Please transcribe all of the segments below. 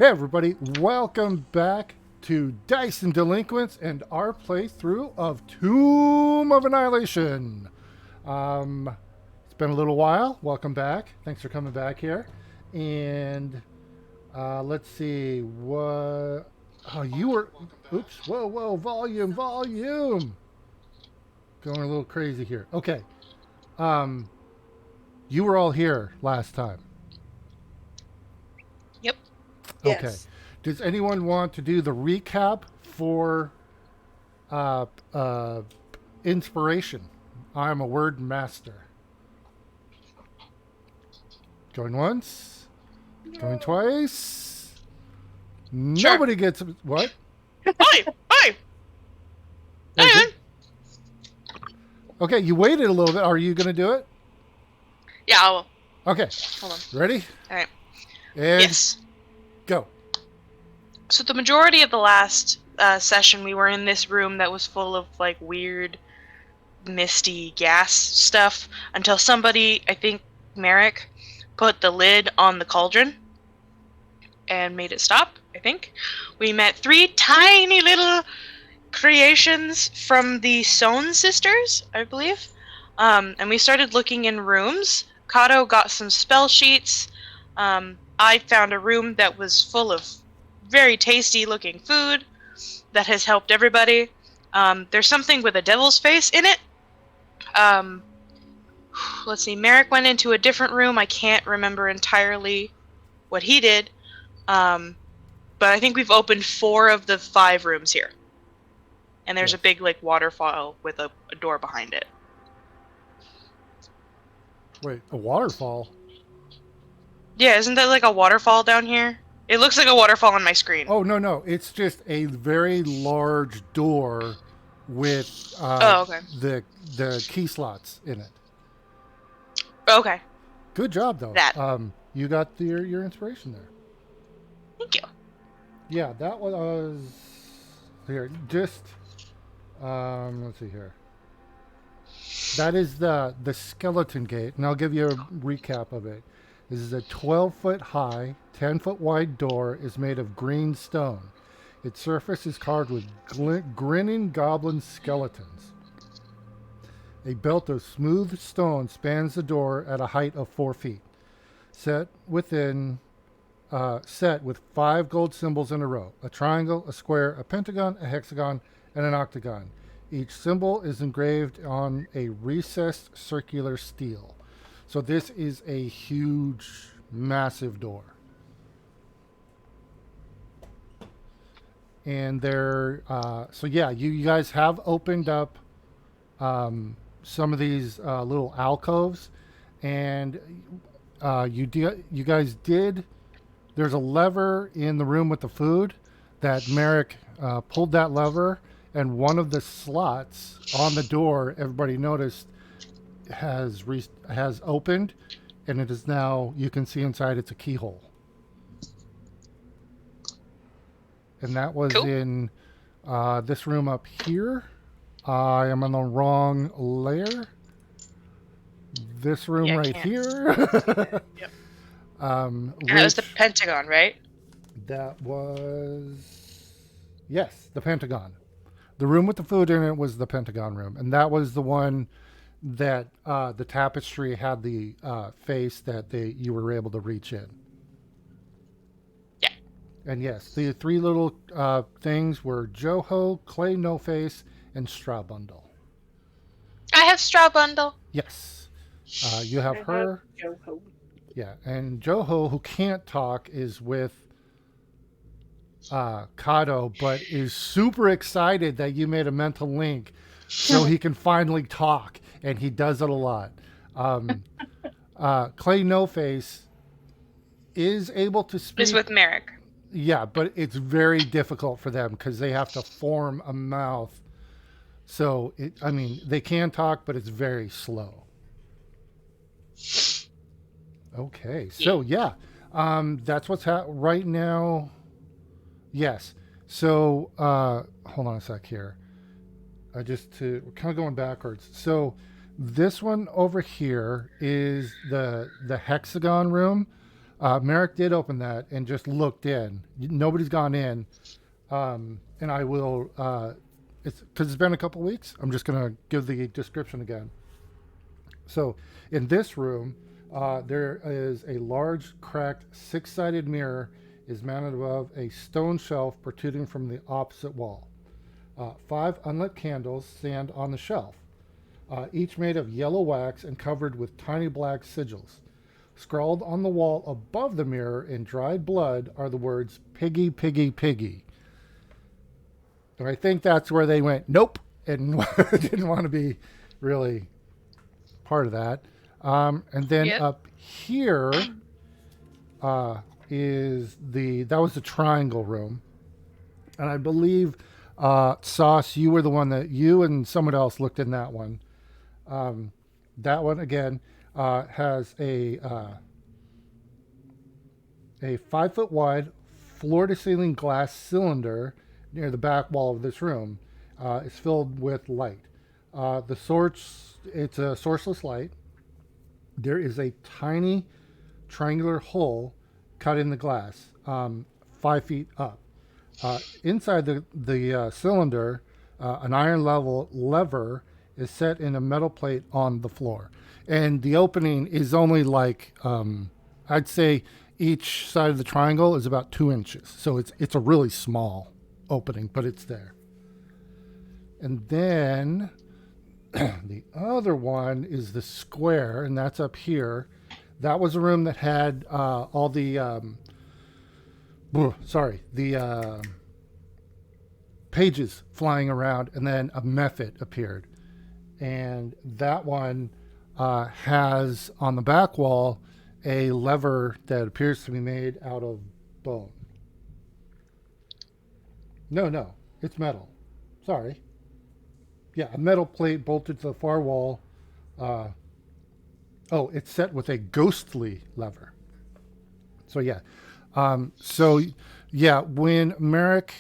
Hey everybody, welcome back to Dice and Delinquents and our playthrough of Tomb of Annihilation. It's been a little while. Welcome back. Thanks for coming back here. And let's see what. Oh, you were. Oops. Whoa, whoa. Volume, volume. Going a little crazy here. Okay. Um, you were all here last time. Yep. Okay. Yes. Does anyone want to do the recap for uh, uh, inspiration? I'm a word master. Going once, going twice. Sure. Nobody gets what? Hi. Hi. Was Hang it? on. Okay, you waited a little bit. Are you going to do it? Yeah, I will. Okay, Hold on. ready? All right. And Yes. go. So the majority of the last session, we were in this room that was full of like weird, misty gas stuff until somebody, I think Merrick, put the lid on the cauldron and made it stop. I think we met 3 tiny little creations from the Sohn sisters, I believe. And we started looking in rooms. Kato got some spell sheets. I found a room that was full of very tasty looking food that has helped everybody. There's something with a devil's face in it. Um, let's see, Merrick went into a different room. I can't remember entirely what he did. But I think we've opened 4 of the 5 rooms here. And there's Yes. a big like waterfall with a door behind it. Wait, a waterfall? Yeah, isn't that like a waterfall down here? It looks like a waterfall on my screen. Oh, no, no. It's just a very large door with Oh, okay. the key slots in it. Okay. Good job, though. That. You got your inspiration there. Thank you. Yeah, that was here. Just let's see here. That is the skeleton gate, and I'll give you a recap of it. This is a 12-foot high, 10-foot wide door. Is made of green stone. Its surface is carved with grinning goblin skeletons. A belt of smooth stone spans the door at a height of 4 feet. Set with 5 gold symbols in a row: a triangle, a square, a pentagon, a hexagon, and an octagon. Each symbol is engraved on a recessed circular stele. So this is a huge, massive door. And you guys have opened up some of these little alcoves, and you guys did. There's a lever in the room with the food that Merrick pulled that lever, and one of the slots on the door, everybody noticed, has opened, and it is now, you can see inside, it's a keyhole. And that was Cool. in this room up here. I am on the wrong layer. This room Yeah, I right can't. here. Yep. um, And that was the which- Pentagon, right? That was, yes, the Pentagon. The room with the food in it was the Pentagon room, and that was the one that the tapestry had the face that you were able to reach in. Yeah. And yes, the 3 little things were Joho, Clay No Face, and Straw Bundle. I have straw bundle. Yes, you have I her. have Joho. Yeah, and Joho, who can't talk, is with Kato, but is super excited that you made a mental link so he can finally talk, and he does it a lot. Clay No Face is able to speak. Is with Merrick. Yeah, but it's very difficult for them because they have to form a mouth. So, they can talk, but it's very slow. Okay, so yeah, that's what's right now. Yes. So, hold on a sec here. We're kind of going backwards. So, this one over here is the hexagon room. Merrick did open that and just looked in. Nobody's gone in. And I will, it's because it's been a couple weeks. I'm just going to give the description again. So, in this room, there is a large, cracked, six-sided mirror is mounted above a stone shelf protruding from the opposite wall. Five unlit candles stand on the shelf, each made of yellow wax and covered with tiny black sigils. Scrawled on the wall above the mirror in dried blood are the words "Piggy, Piggy, Piggy." And I think that's where they went, nope, and didn't want to be really part of that. And then Yep. up here is that was the triangle room. And I believe, Sauce, you were the one that you and someone else looked in that one. That one, again, has a 5 foot wide, floor to ceiling glass cylinder near the back wall of this room. It's filled with light. The source, it's a sourceless light. There is a tiny triangular hole cut in the glass, 5 feet up. Inside the cylinder, an iron lever is set in a metal plate on the floor, and the opening is only like, I'd say each side of the triangle is about 2 inches, so it's a really small opening, but it's there. And then the other one is the square, and that's up here. That was a room that had all the pages flying around, and then a method appeared. And that one has on the back wall a lever that appears to be made out of bone. No, it's metal. Sorry. Yeah, a metal plate bolted to the far wall. It's set with a ghostly lever. So when Merrick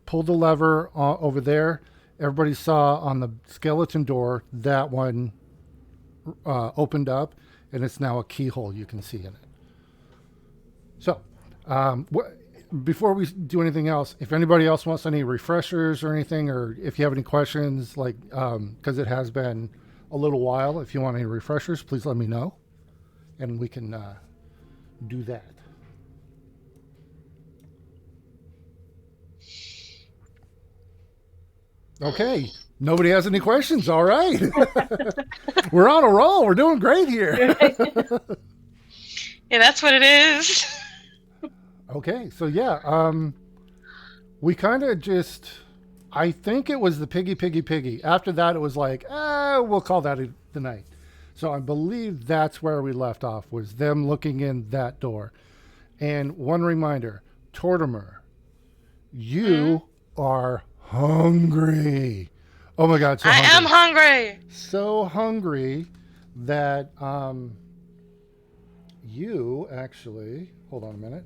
pulled the lever over there, everybody saw on the skeleton door that one opened up, and it's now a keyhole you can see in it. So, before we do anything else, if anybody else wants any refreshers or anything, or if you have any questions, like, because it has been a little while, if you want any refreshers, please let me know, and we can do that. Okay. Nobody has any questions. All right. We're on a roll. We're doing great here. Yeah, that's what it is. Okay. So, we kind of just, I think it was the piggy, piggy, piggy. After that, it was like, we'll call that the night. So I believe that's where we left off, was them looking in that door. And one reminder, Tortimer, you are hungry. Oh my God, so I hungry. am hungry. So hungry that you actually, hold on a minute.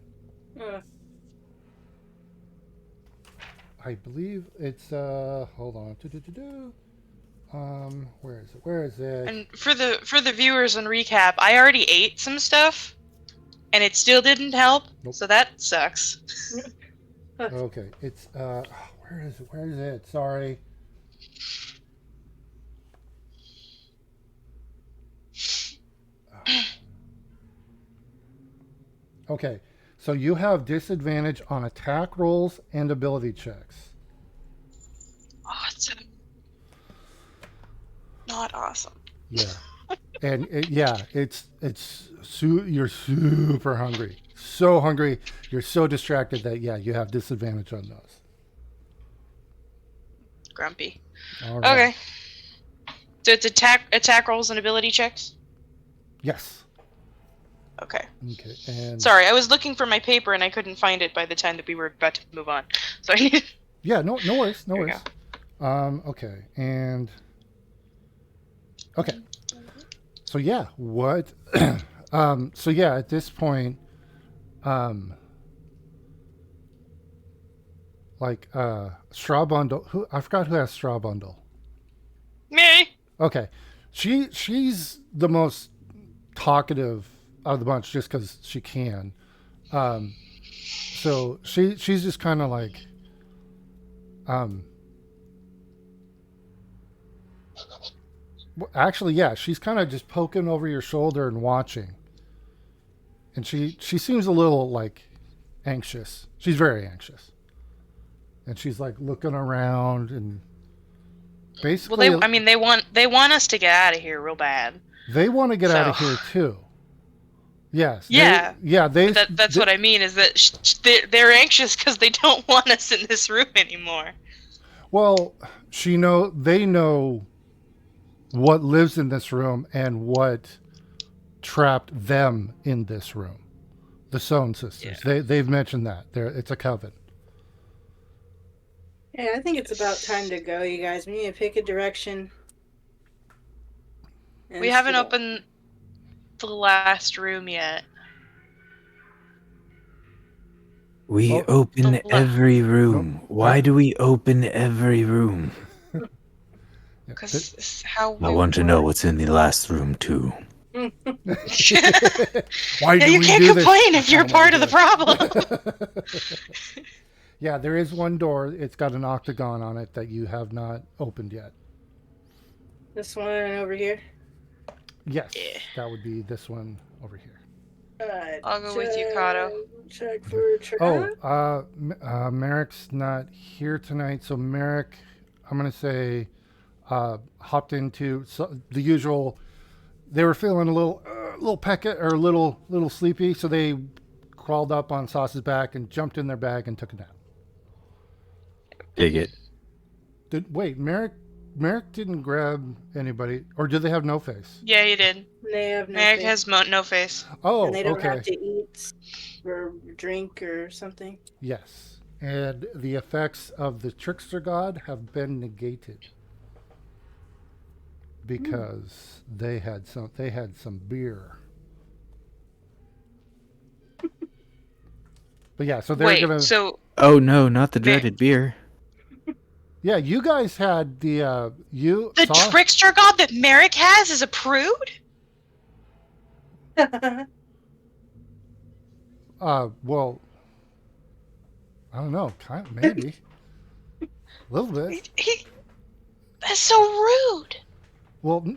I believe it's hold on. Where is it? And for the viewers and recap, I already ate some stuff, and it still didn't help. Nope. So that sucks. Okay, it's where is it? Where is it? Sorry. Okay, so you have disadvantage on attack rolls and ability checks. Awesome. Not awesome. Yeah, and you're super hungry, so hungry. You're so distracted that you have disadvantage on those. Grumpy. All right. Okay. So it's attack rolls and ability checks? Yes. Okay. Okay. And Sorry, I was looking for my paper and I couldn't find it by the time that we were about to move on. So I need. yeah, no worries, no There we worries. Okay, and okay. So what? At this point, straw bundle. Who I forgot who has straw bundle. Me. Okay, she's the most talkative of the bunch just because she can. Um, so she's just kind of like, um, actually, yeah, she's kind of just poking over your shoulder and watching, and she seems a little like anxious. She's very anxious, and she's like looking around and basically Well, they want us to get out of here real bad. they want to get out So of here too. Yes, yeah, they, but that's what I mean is that they're anxious because they don't want us in this room anymore. well, they know what lives in this room and what trapped them in this room. The Sohn sisters. Yeah. They've mentioned that. It's a coven. Yeah, I think it's about time to go, you guys. We need to pick a direction. We haven't opened the last room yet. We Oh. open every room. Nope. Why do we open every room? Because it's how I we want to know work. what's in the last room too. Why Yeah, do you we can't do this? complain if you're Oh my part of the God. problem. Yeah, there is one door. It's got an octagon on it that you have not opened yet. This one over here. Yes, Yeah. that would be this one over here. I'll go with you, Kato. Check for trap. Merrick's not here tonight, so Merrick, I'm gonna say, hopped into the usual. They were feeling a little peckett or a little sleepy, so they crawled up on Sauce's back and jumped in their bag and took a nap. Dig it. Wait, Merrick didn't grab anybody, or did they have no face? Yeah, you did. They have no Merrick face. has no face. Oh, And they don't okay. have to eat or drink or something. Yes, and the effects of the trickster god have been negated because they had some beer. But yeah, so they're Wait, gonna. so Oh no, not the dreaded beer. Yeah, you guys had the the trickster god that Merrick has is a prude? Well, I don't know, kind of, maybe a little bit. That's so rude. Well,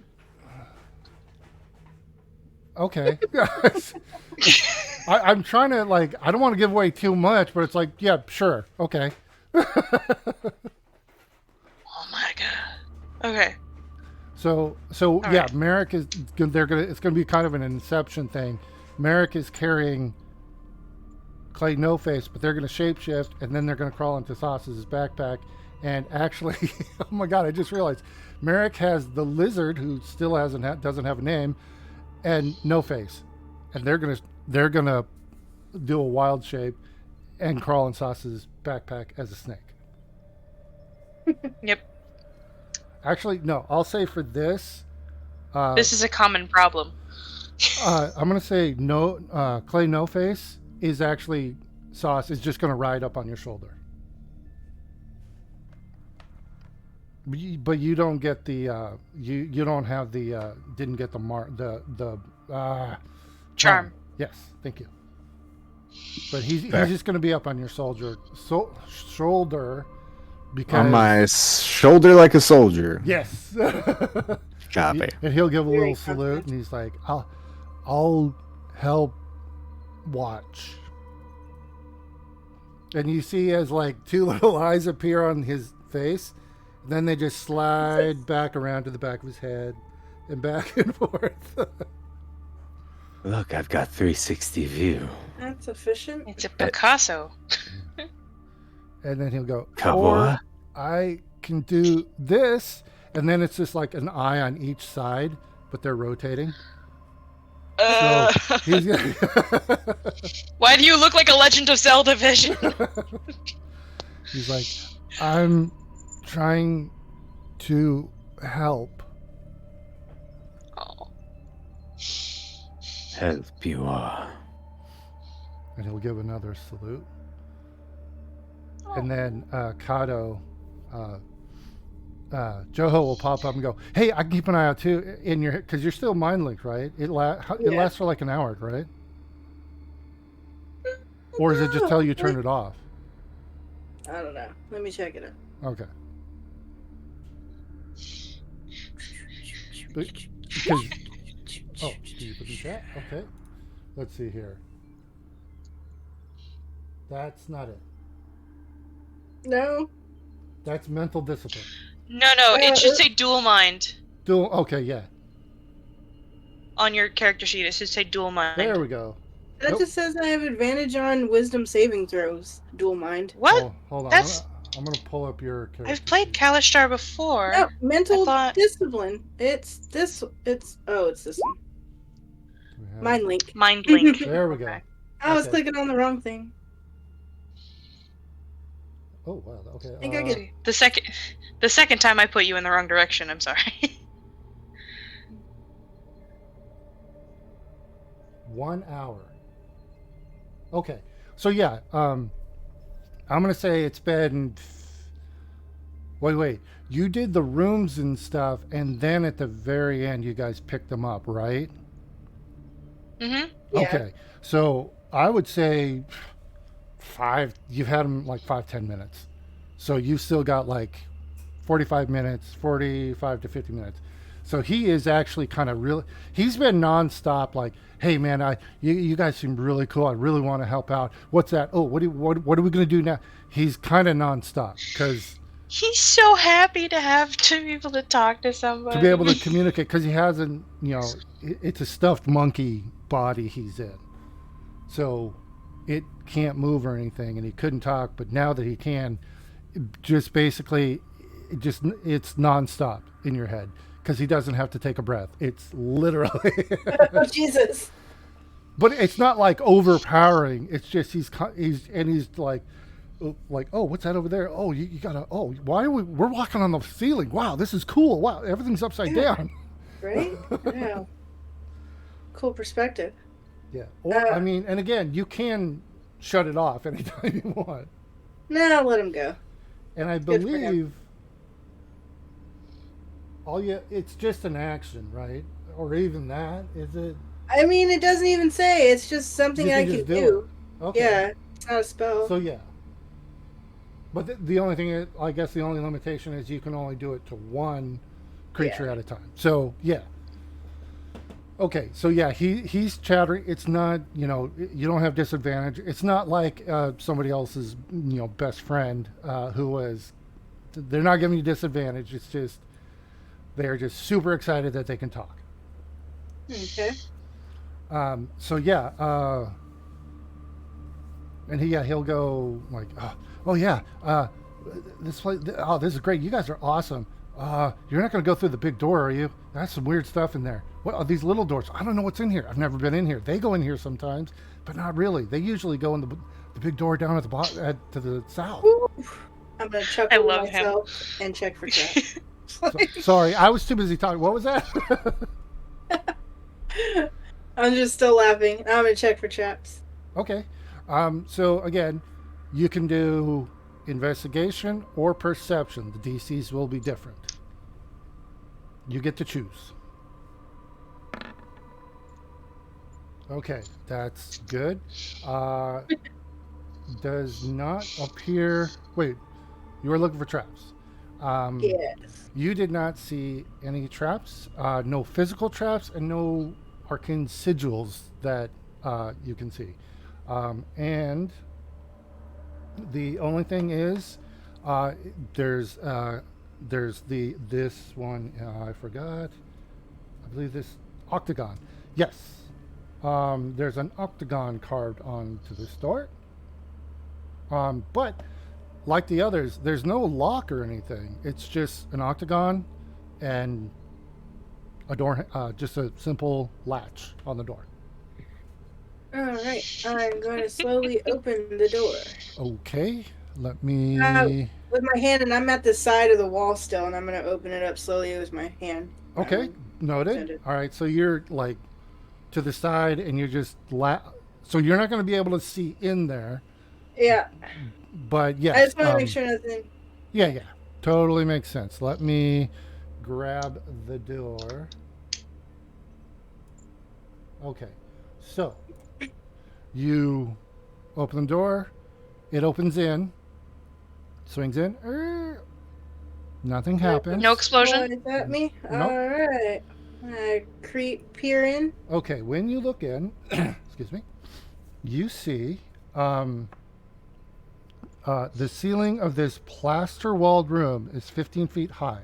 okay. I'm trying to like. I don't want to give away too much, but it's like, yeah, sure, okay. Oh my god. Okay. So All yeah, right. Merrick is. It's gonna be kind of an Inception thing. Merrick is carrying Clay No Face, but they're gonna shapeshift, and then they're gonna crawl into Sauce's backpack. And actually, oh my god, I just realized Merrick has the lizard who still doesn't have a name, and No Face, and they're gonna do a wild shape and crawl in Sauce's backpack as a snake. Yep. Actually, no, I'll say for this. This is a common problem. I'm gonna say no. Clay No Face is actually Sauce is just gonna ride up on your shoulder. But you don't get the you don't have the didn't get the Charm. Yes, thank you. But he's just gonna be up on your shoulder because On my shoulder like a soldier. yes. Copy. And he'll give a Very little salute, and he's like, I'll help watch. And you see as like two little eyes appear on his face, then they just slide back around to the back of his head and back and forth. Look, I've got 360 view. That's efficient. It's a Picasso. And then he'll go, Cowboy. or I can do this. And then it's just like an eye on each side, but they're rotating. So he's gonna Why do you look like a Legend of Zelda vision? he's like, I'm trying to help. Oh. Help you are. And he'll give another salute. And then Kato, Joho will pop up and go, "Hey, I can keep an eye out too in your because you're still mind linked, right? It Yeah. lasts for like an hour, right? Or is it just till you turn it off? I don't know. Let me check it out. Okay. Because oh, do you put in chat? Okay. Let's see here. That's not it. No. That's mental discipline. No, it should say dual mind Dual. Okay, yeah. on your character sheet. It should say dual mind. There we go. That Nope. just says I have advantage on wisdom saving throws. Dual mind. What? Oh, hold on. That's- I'm gonna pull up your character. I've played sheet. Kalishtar before. No, mental I thought- discipline. It's this. It's this one. We have- Mind link. Mind link. There we go. Okay. I was Okay. clicking on the wrong thing. Oh wow. Okay. I think I get- The second time I put you in the wrong direction. I'm sorry. 1 hour. Okay. So yeah, I'm gonna say it's been. Wait. You did the rooms and stuff, and then at the very end, you guys picked them up, right? Mm-hmm. Yeah. Okay. So I would say you've had them like 5-10 minutes. So you've still got like 45 minutes, 45 to 50 minutes. So he is actually kind of really, he's been nonstop like, hey man, you guys seem really cool. I really want to help out. What's that? Oh, what are we going to do now? He's kind of nonstop because He's so happy to be able to talk to somebody. to be able to communicate, because he hasn't, it's a stuffed monkey body he's in. So it can't move or anything, and he couldn't talk, but now that he can, just basically, it's nonstop in your head, because he doesn't have to take a breath. It's literally, Oh, Jesus. but it's not like overpowering. It's just he's like, oh, what's that over there? Oh, you gotta, oh, why are we're walking on the ceiling. Wow, this is cool. Wow, everything's upside down. Right? Yeah. Cool perspective. Yeah. Or, I mean, and again, you can shut it off anytime you want. Nah, let him go. And I Good for him. believe it's just an action, right? Or even that, is it? I mean, it doesn't even say. It's just something You I can can just do do. Okay. Yeah, it's not a spell. So yeah. But the only thing is, I guess the only limitation is you can only do it to one creature Yeah. at a time. So yeah. Okay, so yeah, he's chattering. It's not, you don't have disadvantage. It's not like somebody else's, best friend who was. They're not giving you disadvantage. It's just they're just super excited that they can talk. Okay. So yeah, and he'll go like, oh yeah, this place, this is great. You guys are awesome. You're not going to go through the big door, are you? That's some weird stuff in there. What are these little doors? I don't know what's in here. I've never been in here. They go in here sometimes, but not really. They usually go in the big door down at the bottom, to the south. I'm gonna chuckle I to love him. myself and check for chat. Sorry, I was too busy talking. What was that? I'm just still laughing. I'm gonna check for traps. Okay. So again, you can do investigation or perception. The DCs will be different. You get to choose. Okay, that's good. Does not appear. Wait, you were looking for traps. Yes. You did not see any traps. No physical traps, and no arcane sigils that you can see. And the only thing is, there's this one. I forgot. I believe this octagon. Yes. There's an octagon carved onto this door. But like the others, there's no lock or anything. It's just an octagon and a door, just a simple latch on the door. All right. I'm going to slowly open the door Okay, let me. with my hand, and I'm at the side of the wall still, and I'm going to open it up slowly with my hand. Okay, noted. Noted. All right, so you're like to the side, and you're just so you're not going to be able to see in there, Yeah. but yes. I just want to make sure nothing. Yeah. Totally makes sense. Let me grab the door. Okay. So, you open the door. It opens in. Swings in. Nothing happens. No explosion? Is that me? Nope. Alright. I peer in. Okay, when you look in, excuse me, you see the ceiling of this plaster walled room is 15 feet high.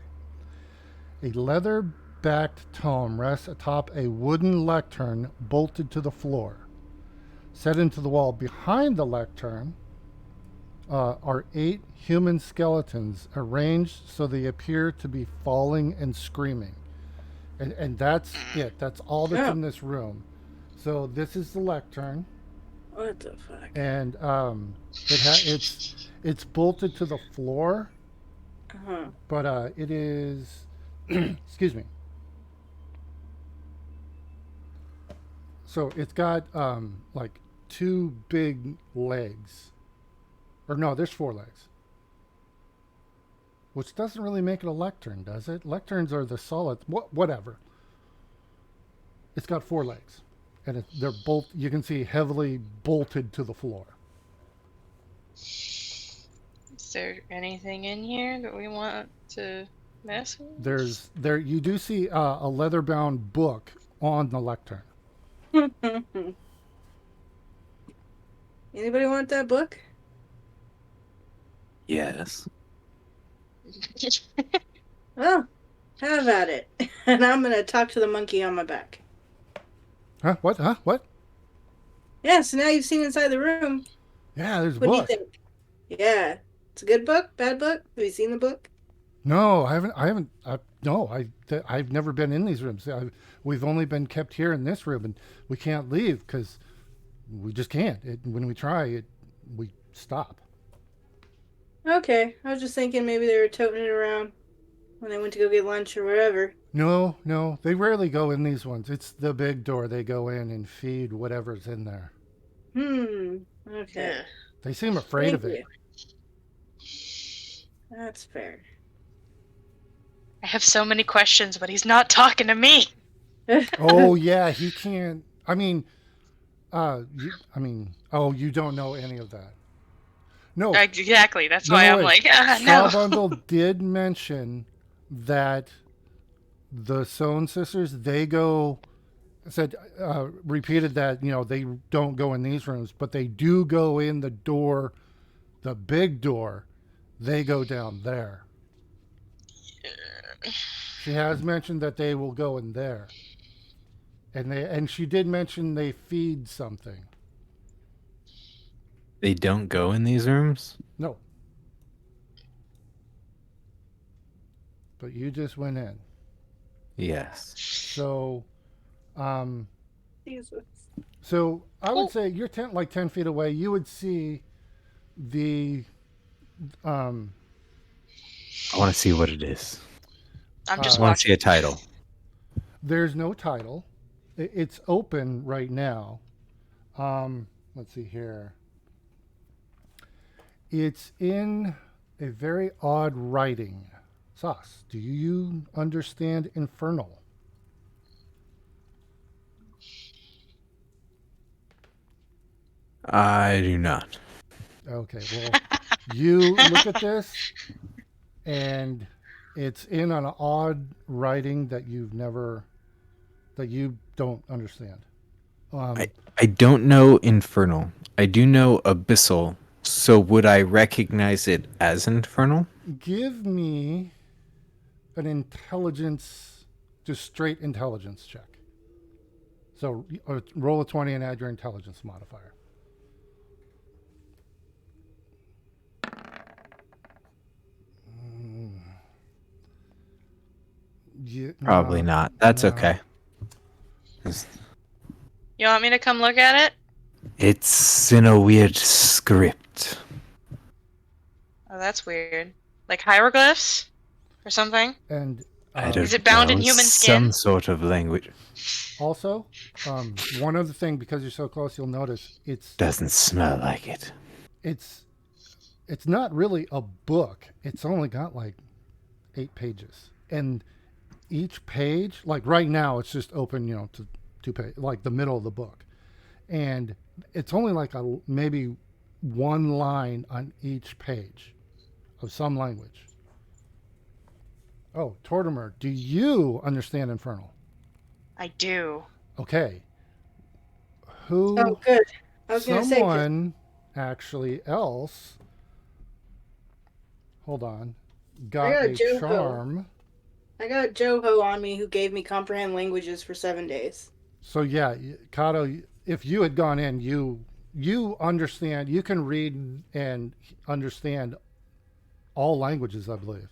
A leather backed tome rests atop a wooden lectern bolted to the floor. Set into the wall behind the lectern are 8 human skeletons arranged so they appear to be falling and screaming. And that's it. That's all that's in this room. So this is the lectern, What the fuck? and it's bolted to the floor, Uh-huh. but it is excuse me. So it's got like 2 big legs, or no, there's 4 legs, which doesn't really make it a lectern, does it? Lecterns are the solid, whatever. It's got 4 legs, and they're both, you can see, heavily bolted to the floor. Is there anything in here that we want to mess with? You do see a leather-bound book on the lectern. Anybody want that book? Yes. Well, have at it. And I'm gonna talk to the monkey on my back. Huh? What? Huh? What? Yeah, so now you've seen inside the room. Yeah, there's a What do you book. think? Yeah. It's a good book? Bad book? Have you seen the book? No, I haven't. No, I've never been in these rooms. We've only been kept here in this room, and we can't leave because we just can't. When we try, we stop. Okay. I was just thinking maybe they were toting it around when they went to go get lunch or whatever. No, they rarely go in these ones. It's the big door. They go in and feed whatever's in there. Okay. They seem afraid Thank of it. you. That's fair. I have so many questions, but he's not talking to me. Oh yeah, he can't. I mean, you don't know any of that. No, Exactly. That's why I'm wait. like, Shaw no. Bundle did mention that the Sohn sisters, repeated that, they don't go in these rooms, but they do go in the door, the big door. They go down there. She has mentioned that they will go in there. And she did mention they feed something. They don't go in these rooms? No. But you just went in. Yes. So, Jesus. so I would say you're 10 feet away. You would see the, I want to see what it is. I'm I just want to see watching. a title. there's no title. It's open right now. Let's see here. It's in a very odd writing. Sauce, do you understand Infernal? I do not. Okay, well, you look at this, and it's in an odd writing that you don't understand. I don't know Infernal. I do know Abyssal. So would I recognize it as Infernal? Give me an intelligence, just straight intelligence check. So roll a 20 and add your intelligence modifier. Probably not. That's no. okay. You want me to come look at it? It's in a weird script. Oh, that's weird. Like hieroglyphs or something? And I don't Is it bound in know, human some skin? sort of language. also, one other thing, because you're so close, you'll notice Doesn't smell like it. it's not really a book. It's only got like 8 pages, and each page, like right now, it's just open, to 2 page, like the middle of the book, and it's only like maybe one line on each page of some language. Oh, Tortimer, do you understand Infernal? I do. Okay. Oh, Who? good. I was gonna say, 'cause Someone actually else. Hold on. I Got got a a Joho. charm. I got a Joho on me who gave me comprehend languages for 7 days. So yeah, Kato, if you had gone in, you understand. You can read and understand all languages, I believe.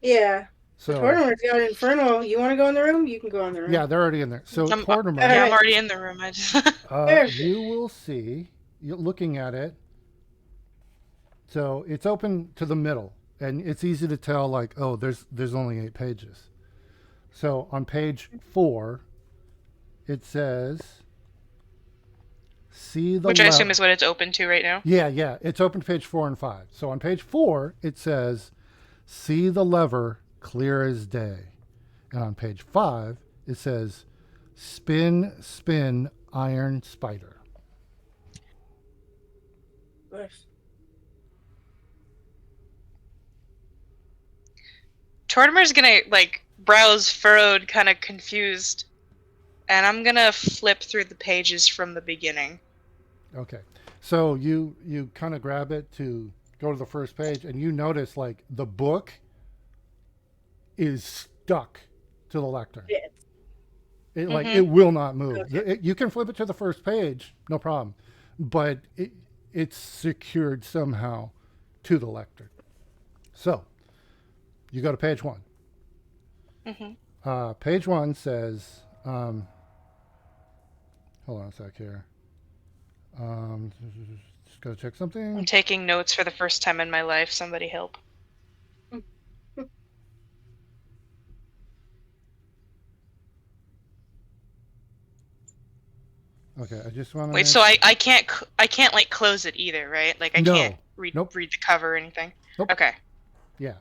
Yeah. The So tournament's got Infernal. You want to go in the room? You can go in the room. yeah, they're already in there. So I'm, All Tortimer, yeah, I'm right. already in the room. I just Perfect. you will see. Looking at it, so it's open to the middle, and it's easy to tell. Like, oh, there's only 8 pages. So on page 4, it says, "See the which I left." assume is what it's open to right now. Yeah, it's open to page 4 and 5. So on page 4, it says, "See the lever clear as day," and on page 5, it says, "Spin, spin, iron spider." Tortimer's gonna like brows furrowed, kind of confused, and I'm gonna flip through the pages from the beginning. Okay. So you kind of grab it to go to the first page, and you notice like the book is stuck to the lectern. Yeah. It like Mm-hmm. it will not move. Okay. You can flip it to the first page, no problem, but it's secured somehow to the lectern. So you go to page 1. Mm-hmm. Page 1 says, hold on a sec here. Just gotta check I'm something. taking notes for the first time in my life. Somebody help. Okay, I just want to Wait, make so I can't like close it either, right? Like I can't no, read nope, read the cover or anything. nope. Okay. Yeah.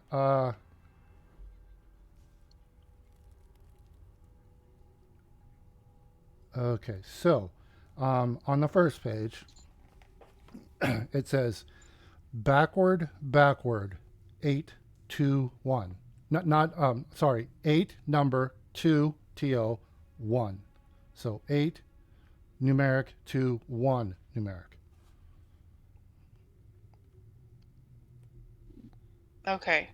Okay. So, on the first page, it says backward, backward, 821. Not sorry, 8 number 2 to 1. So 8 numeric to 1 numeric. Okay.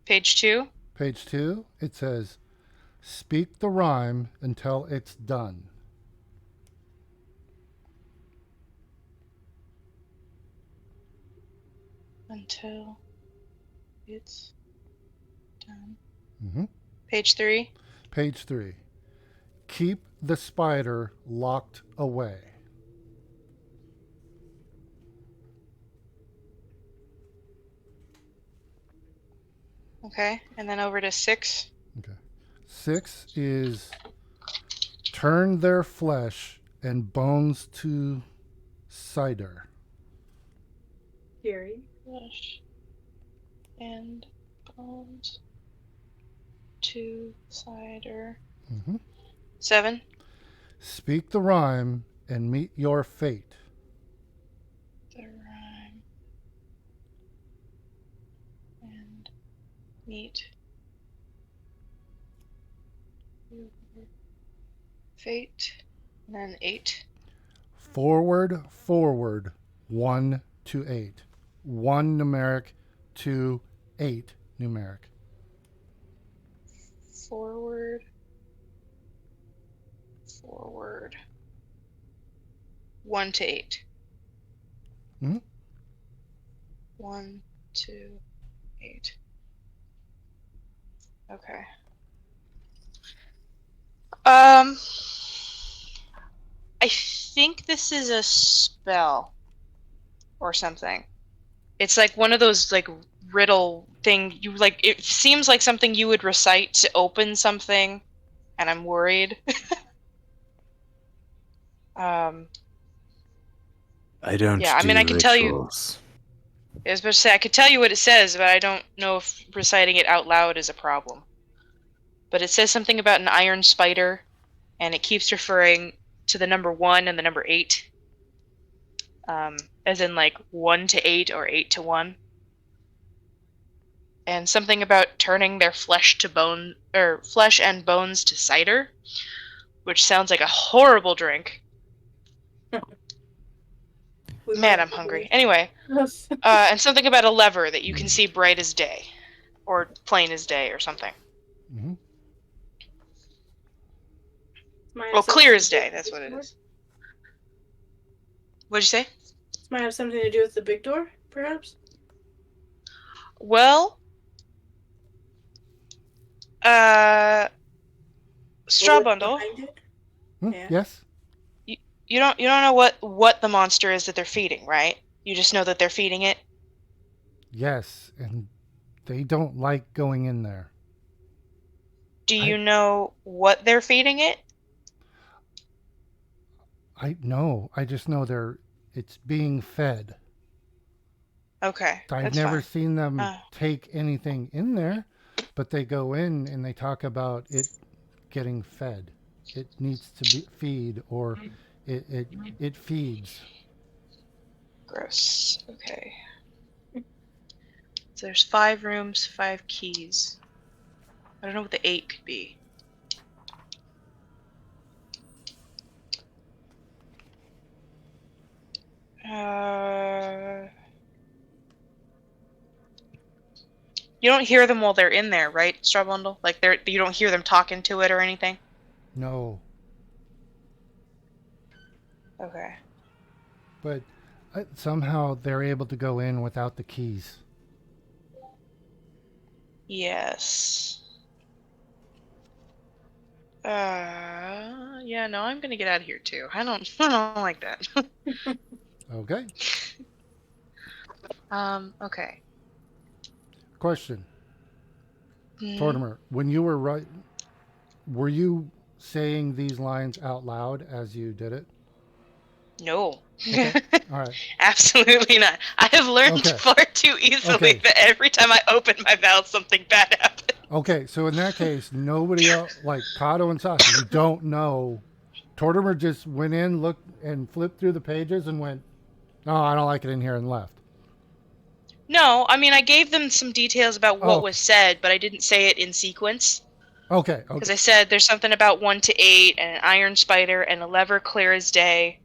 Page 2. Page 2, it says speak the rhyme until it's done. Until it's done. Mm-hmm. Page 3. Page 3, keep the spider locked away. Okay. And then over to 6. Okay. 6 is turn their flesh and bones to cider. Scary. Flesh and bones to cider. Mm-hmm. 7. Speak the rhyme and meet your fate. The rhyme and meet your fate. And then 8. Forward, forward, 1 to 8. 1 numeric to 8 numeric. Forward. Forward. 1 to 8. Mm-hmm. 1 to 8. Okay. I think this is a spell or something. It's like one of those like riddle thing you like. It seems like something you would recite to open something, and I'm worried. I don't Yeah, I do mean, I can tell you. rituals. I was about to say, I could tell you what it says, but I don't know if reciting it out loud is a problem. But it says something about an iron spider, and it keeps referring to the number 1 and the number 8. As in like 1 to 8 or 8 to 1. And something about turning their flesh to bone, or flesh and bones to cider, which sounds like a horrible drink. We Man, might- I'm hungry. Anyway, Yes. and something about a lever that you can see bright as day, or plain as day, or something. Hmm. Might have Well, something clear to as do day. with That's the what big it door? is. What'd you say? This might have something to do with the big door, perhaps. Well, straw Or what's bundle. behind it? Hmm? Yeah. Yes. You don't know what the monster is that they're feeding, right? You just know that they're feeding it. Yes, and they don't like going in there. Do you know what they're feeding it? I know. I just know it's being fed. Okay, I've that's never fine. seen them Oh. take anything in there, but they go in and they talk about it getting fed. It needs to be feed, or it feeds. Gross. Okay. So there's 5 rooms, 5 keys. I don't know what the 8 could be. You don't hear them while they're in there, right, Straw Bundle? Like you don't hear them talking to it or anything? No, Okay. but somehow they're able to go in without the keys. Yes. Yeah, no, I'm gonna get out of here too. I don't like that. Okay. Okay. Question, Mm, Tortimer. When you were you saying these lines out loud as you did it? no. Okay. All right. Absolutely not. I have learned Okay. far too easily Okay. that every time I open my mouth, something bad happens. Okay, so in that case, nobody else, like Kato and Sasha, you don't know. Tortimer just went in, looked, and flipped through the pages and went, "No, I don't like it in here," and left. No, I mean, I gave them some details about what Oh. was said, but I didn't say it in sequence. Okay, Because okay, I said there's something about 1 to 8, and an iron spider, and a lever clear as day,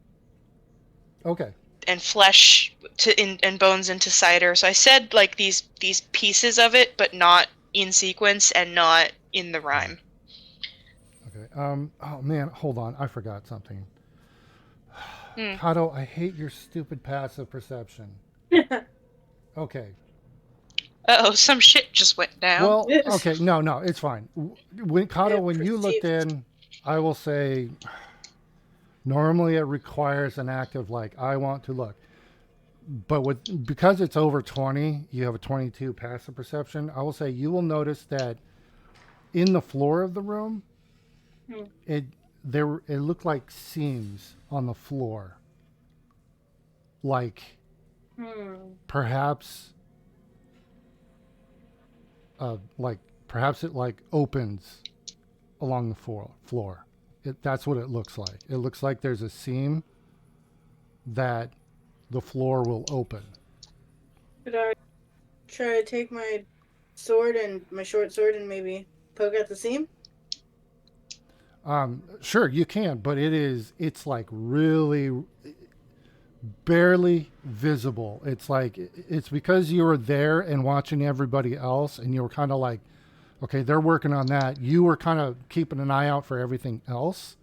okay, and flesh and bones into cider. So I said like these pieces of it, but not in sequence and not in the rhyme. okay. Oh man, hold on, I forgot something. Hmm. Kato, I hate your stupid passive perception. Okay. Uh-oh, some shit just went down. Well, Yes. okay, no, it's fine. When Kato, Yeah, when you looked perceived. in, I will say, normally it requires an act of like, I want to look. But because it's over 20, you have a 22 passive perception. I will say you will notice that in the floor of the room, Hmm. it looked like seams on the floor, like perhaps perhaps it like opens along the floor. That's what it looks like. It looks like there's a seam that the floor will open. Could I try to take my sword and my short sword and maybe poke at the seam? Sure, you can, but it's like really barely visible. It's like it's because you were there and watching everybody else, and you were kind of like, okay, they're working on that. You were kind of keeping an eye out for everything else,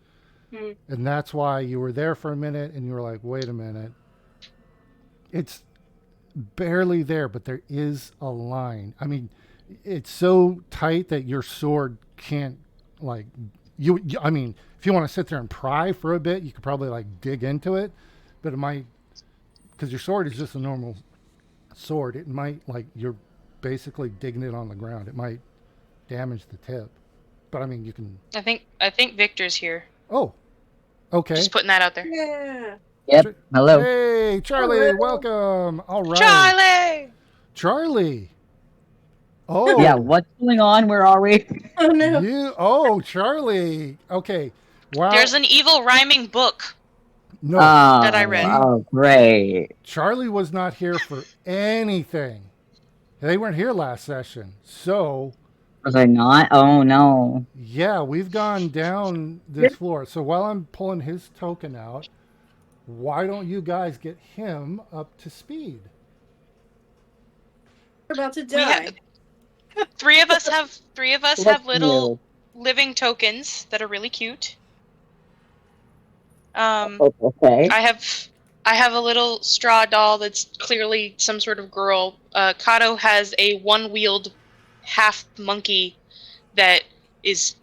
and that's why you were there for a minute, and you were like, wait a minute, it's barely there, but there is a line. I mean, it's so tight that your sword can't like I mean, if you want to sit there and pry for a bit, you could probably like dig into it, but it might, because your sword is just a normal sword. It might like you're basically digging it on the ground. It might damage the tip. But I mean, you can. I think Victor's here. Oh, okay. Just putting that out there. Yeah. Yep. Hello. Hey, Charlie, Hello. welcome. All right. Charlie! Charlie. Yeah, Oh, Yeah, what's going on? Where are we? Oh no. Charlie. Okay. Wow. There's an evil rhyming book. No, That I read. Oh, great. Charlie was not here for anything. They weren't here last session. So, Was I not? Oh, no. yeah, we've gone down this floor. So while I'm pulling his token out, why don't you guys get him up to speed? We're about to We ha- die. Three of us have Look little living tokens that are really cute. Okay. I have a little straw doll that's clearly some sort of girl. Kato has a one-wheeled half monkey that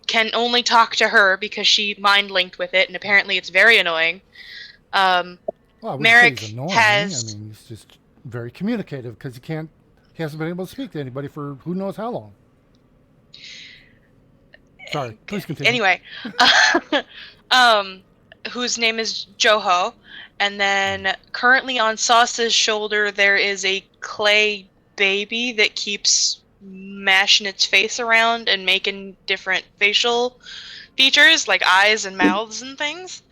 can only talk to her because she mind linked with it, and apparently it's very annoying. Well, I wouldn't say Merrick he's annoying. has- I mean, he's just very communicative because he hasn't been able to speak to anybody for who knows how long. Sorry, please continue. Anyway, whose name is Joho, and then currently on Sauce's shoulder there is a clay baby that keeps mashing its face around and making different facial features like eyes and mouths and things.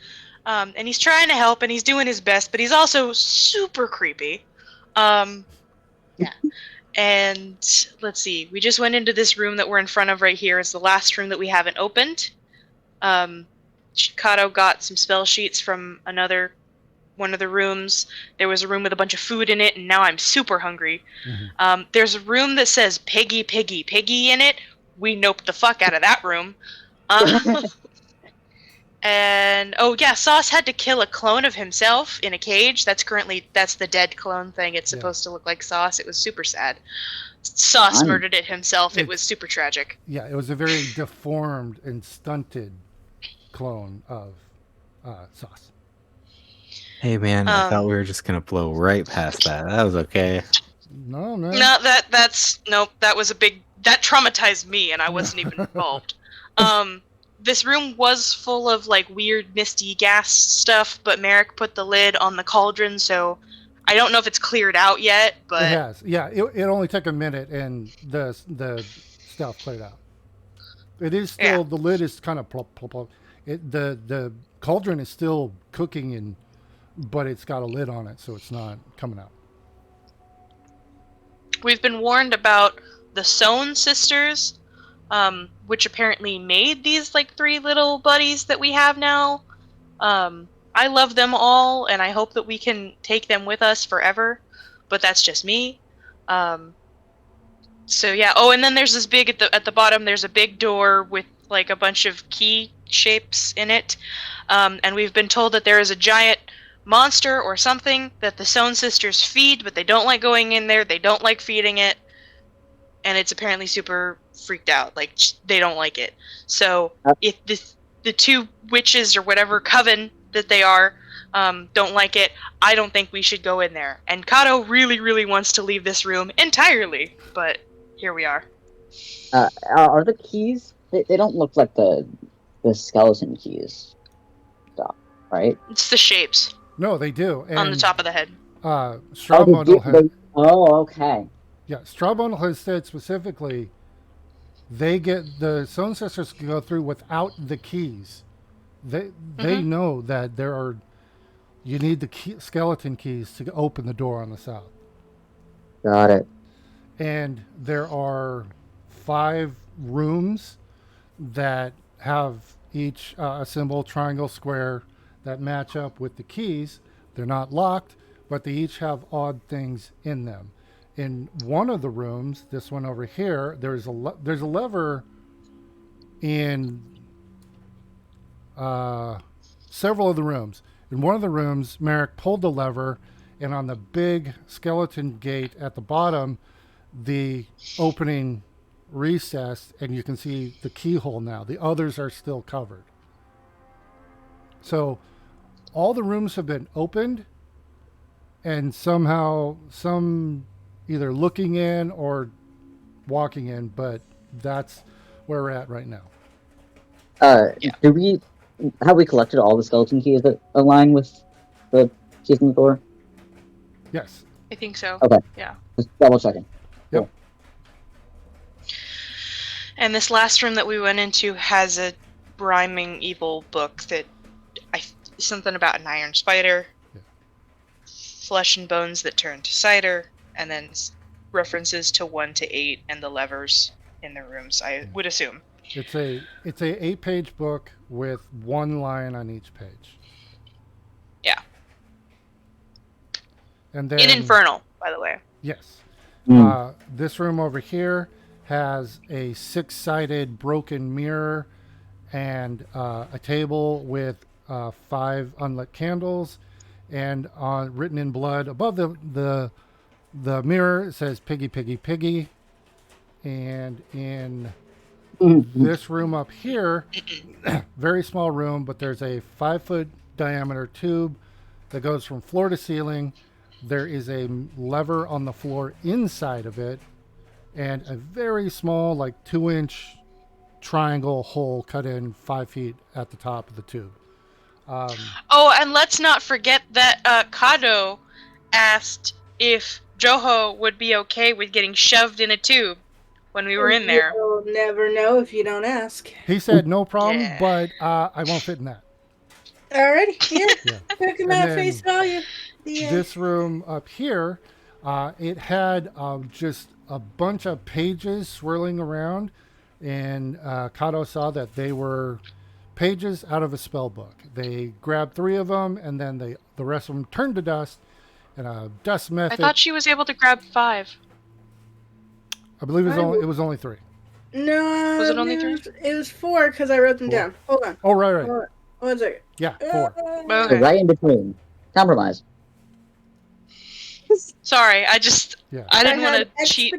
And he's trying to help and he's doing his best, but he's also super creepy. Yeah. And let's see, we just went into this room that we're in front of right here. It's the last room that we haven't opened. Kato got some spell sheets from one of the rooms. There was a room with a bunch of food in it, and now I'm super hungry. Mhm. There's a room that says Piggy, Piggy, Piggy in it. We noped the fuck out of that room. And oh yeah, Sauce had to kill a clone of himself in a cage. That's the dead clone thing. It's supposed to look like Sauce. It was super sad. Sauce murdered it himself. It was super tragic. Yeah, it was a very deformed and stunted clone of Sauce. Hey man, I thought we were just gonna blow right past that. That was okay. No, man. No, that was that traumatized me, and I wasn't even involved. This room was full of like weird misty gas stuff, but Merrick put the lid on the cauldron, so I don't know if it's cleared out yet. But It has. Yeah, it only took a minute, and the stuff cleared out. It is still the lid is kind of plop, plop, plop. The cauldron is still cooking, but it's got a lid on it, so it's not coming out. We've been warned about the Sohn sisters, which apparently made these like 3 little buddies that we have now. I love them all, and I hope that we can take them with us forever, but that's just me. So yeah. Oh, and then there's this big at the bottom. There's a big door with like a bunch of key shapes in it, and we've been told that there is a giant monster or something that the Sohn sisters feed, but they don't like going in there. They don't like feeding it, and it's apparently super freaked out. Like they don't like it. So if the 2 witches or whatever coven that they are don't like it, I don't think we should go in there. And Kato really, really wants to leave this room entirely, but here we are. Are the keys? They don't look like the skeleton keys, right? It's the shapes No, they do. And, on the top of the head. Strawbundle has. Okay. Yeah, Strawbundle has said specifically the Sohn sisters can go through without the keys. They know that you need the skeleton keys to open the door on the south. Got it. And there are 5 rooms that have each a symbol, triangle, square, that match up with the keys. They're not locked, but they each have odd things in them. In one of the rooms, this one over here, there's a lever in several of the rooms. In one of the rooms, Merrick pulled the lever, and on the big skeleton gate at the bottom, the opening recessed, and you can see the keyhole now. The others are still covered. So all the rooms have been opened, and somehow some either looking in or walking in, but that's where we're at right now. Have we collected all the skeleton keys that align with the keys in the door? Yes. I think so. Okay. Yeah. Just double checking. Yep. Cool. And this last room that we went into has a rhyming evil book that something about an iron spider, Yeah. flesh and bones that turn to cider, and then references to 1 to 8 and the levers in the rooms. I would assume. It's a 8-page book with one line on each page. Yeah. And then In Infernal, by the way. yes. Mm. This room over here has a 6-sided broken mirror and a table with 5 unlit candles, and written in blood above the mirror it says "Piggy, Piggy, Piggy." And in this room up here, very small room, but there's a 5-foot diameter tube that goes from floor to ceiling. There is a lever on the floor inside of it, and a very small, like 2-inch triangle hole cut in 5 feet at the top of the tube. Oh, and let's not forget that Kado asked if Joho would be okay with getting shoved in a tube when we were in there. You'll never know if you don't ask. He said no problem, Yeah. but I won't fit in that. Alrighty, yeah. Yeah. Took him And at then face value. The end. This room up here, it had just a bunch of pages swirling around, and Kato saw that they were pages out of a spell book. They grabbed 3 of them, and then the rest of them turned to dust. And a dust I method. thought she was able to grab 5. I believe it was only 3. No. Was it only 3? It was 4 because I wrote them 4. down. Hold on. Oh, right. Hold on. 1 second. Yeah, 4. So Okay. right in between. Compromise. Sorry, I Yeah. didn't I want had to cheat.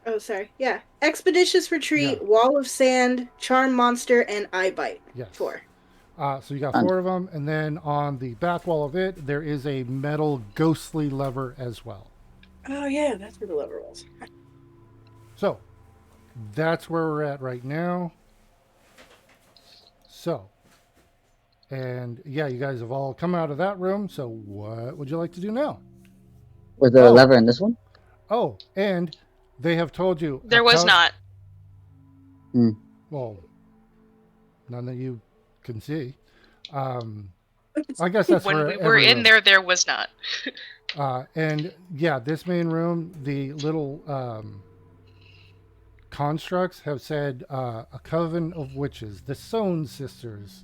Oh, sorry. Yeah. Expeditious Retreat, Yeah. Wall of Sand, Charm Monster, and Eye Bite. Yes. 4. So you got 4 of them, and then on the back wall of it, there is a metal ghostly lever as well. Oh, yeah. That's where the lever was. So that's where we're at right now. So, and yeah, you guys have all come out of that room. So what would you like to do now? Was there a lever in this one? Oh, and they have told you There was not. Well, none that you can see. I guess that's When for we were every in room. there was not. And yeah, this main room, the little constructs have said a coven of witches, the Sohn sisters,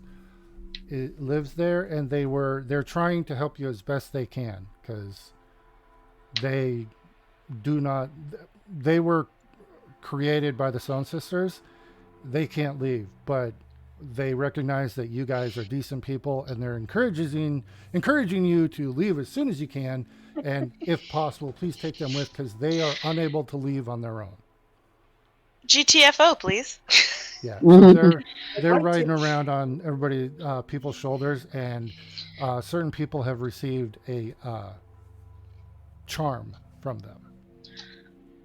it lives there, and they're trying to help you as best they can, because they were created by the Sohn sisters. They can't leave, but they recognize that you guys are decent people, and they're encouraging you to leave as soon as you can, and if possible, please take them with, because they are unable to leave on their own. GTFO, please. Yeah, so they're like riding to. around on people's shoulders, and certain people have received a charm from them.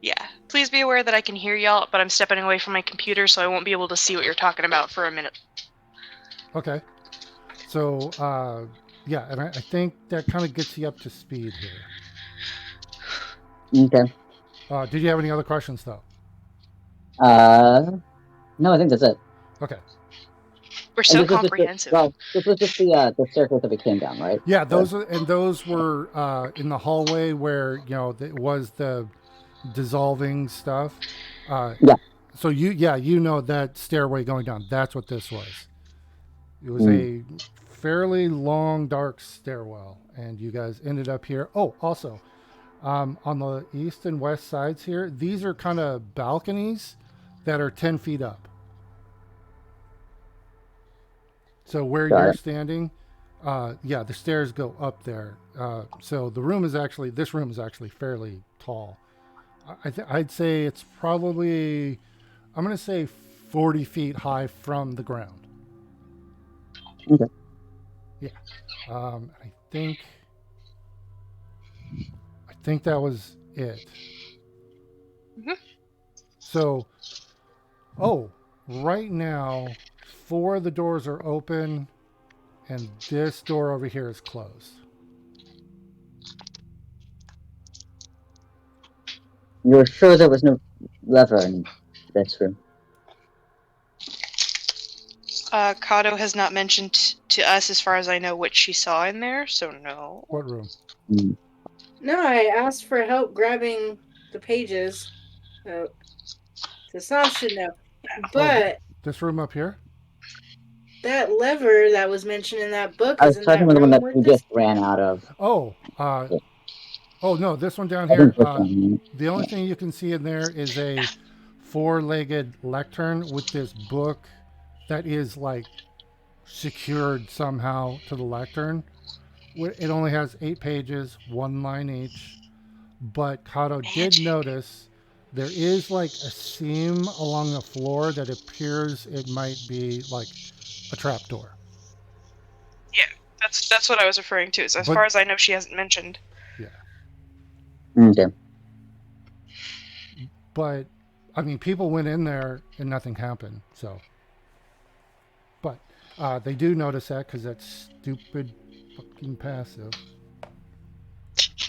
Yeah. Please be aware that I can hear y'all, but I'm stepping away from my computer, so I won't be able to see what you're talking about for a minute. Okay, so yeah, and I think that kind of gets you up to speed here. Okay. Did you have any other questions though? No, I think that's it. Okay. We're so And this was just comprehensive. this was just the circle that we came down, right? Yeah, those were in the hallway where it was the dissolving stuff. Yeah. So you know that stairway going down. That's what this was. It was a fairly long, dark stairwell, and you guys ended up here. Oh, also, on the east and west sides here, these are kind of balconies that are 10 feet up. So where Got you're it. standing, the stairs go up there. So this room is actually fairly tall. I'd say it's probably, I'm going to say 40 feet high from the ground. Okay. Yeah. I think that was it. Mhm. So, right now, 4 of the doors are open, and this door over here is closed. You're sure there was no lever in this room? Kato has not mentioned to us, as far as I know, what she saw in there, so no. What room? Hmm. No, I asked for help grabbing the pages. So Sasan should know. But This room up here? that lever that was mentioned in that book I is was in talking that about the one room that with we this. just ran out of. Oh, oh no, this one down I here. think this one. The only thing you can see in there is a four-legged lectern with this book that is like secured somehow to the lectern. It only has 8 pages, 1 line each. But Kato did notice there is like a seam along the floor that appears it might be like a trapdoor. Yeah, that's what I was referring to. So as But far as I know, she hasn't mentioned. yeah, Okay. but I mean, people went in there and nothing happened. So, but they do notice that because that's stupid fucking passive.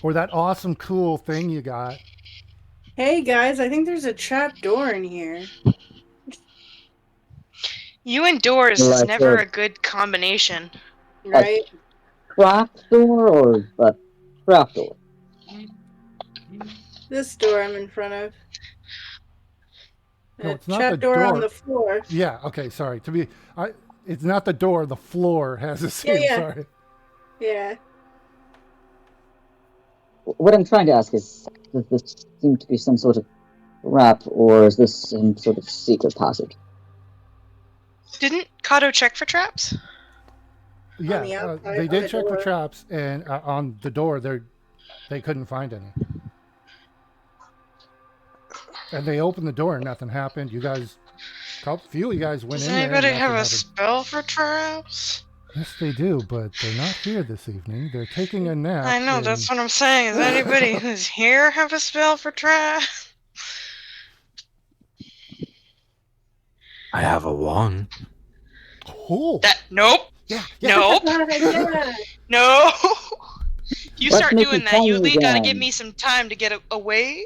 Or that awesome cool thing you got. Hey guys, I think there's a trap door in here. You and doors is Like never a a good combination. Right? trap door or a trap door? This door I'm in front of. No, A it's not the trap door on door. the floor. Yeah, okay, sorry. It's not the door. The floor has a Yeah, seam. yeah. Sorry. Yeah. What I'm trying to ask is, does this seem to be some sort of trap, or is this some sort of secret passage? Didn't Kato check for traps? Yeah, the outside they of did the check for door. traps, and on the door they couldn't find any. And they opened the door and nothing happened. You guys, few of you guys went Does in there and anybody nothing have a happened. spell for traps? Yes, they do, but they're not here this evening. They're taking a nap. I know, that's what I'm saying. Does anybody who's here have a spell for traps? I have a wand. Cool. Nope. Yeah, yeah. Nope. Yeah. No. You Let's start make doing it that, you at funny least gotta give again. me some time to get away.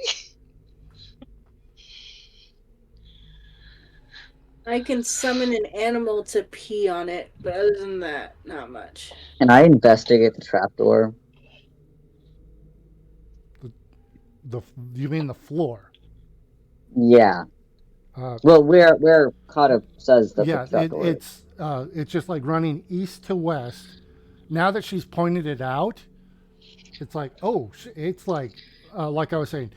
I can summon an animal to pee on it, but other than that, not much. Can I investigate the trap door? You mean the floor? Yeah. Well, where Kata says that Yeah, the trap door is. it's just like running east to west. Now that she's pointed it out, it's like, oh, it's like I was saying,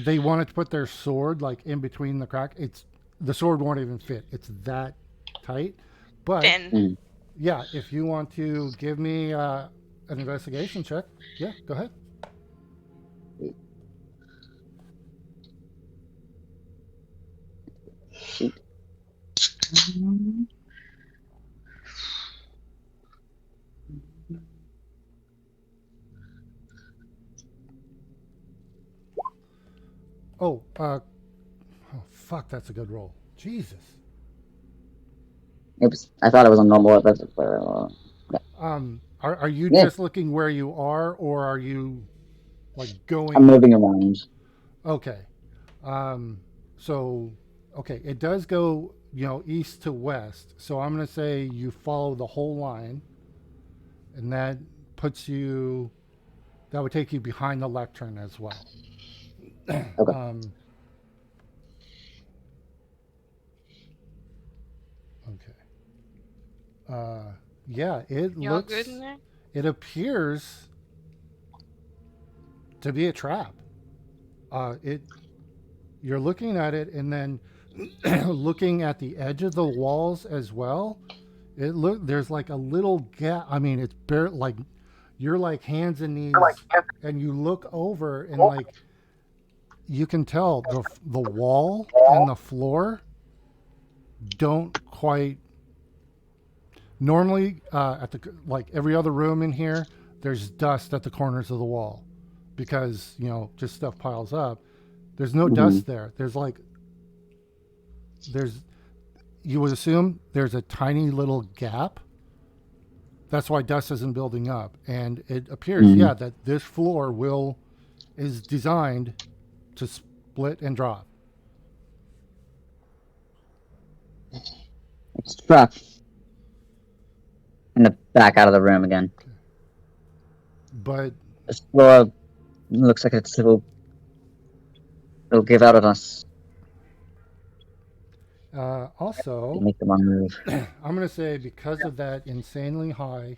they wanted to put their sword like in between the crack. The sword won't even fit. It's that tight. But Then. yeah, if you want to give me an investigation check, yeah, go ahead. Shoot. Oh, fuck, that's a good roll. Jesus. Oops, I thought it was a normal. But, Are you Yeah. just looking where you are, or are you like going? I'm moving around. Okay. So, okay, it does go, east to west. So I'm going to say you follow the whole line, and that would take you behind the lectern as well. Okay. Okay. Yeah, Y'all good in there? it appears to be a trap. You're looking at it, and then looking at the edge of the walls as well. There's like a little gap. I mean, it's bare, like you're like hands and knees, and you look over, and like you can tell the wall and the floor don't quite. Normally, at like every other room in here, there's dust at the corners of the wall because just stuff piles up. There's no dust there. You would assume there's a tiny little gap. That's why dust isn't building up, and it appears, that this floor is designed to split and drop. It's trapped. I'm gonna back out of the room again. But This floor looks like it'll give out on us. also, Make the wrong move. I'm going to say because of that insanely high,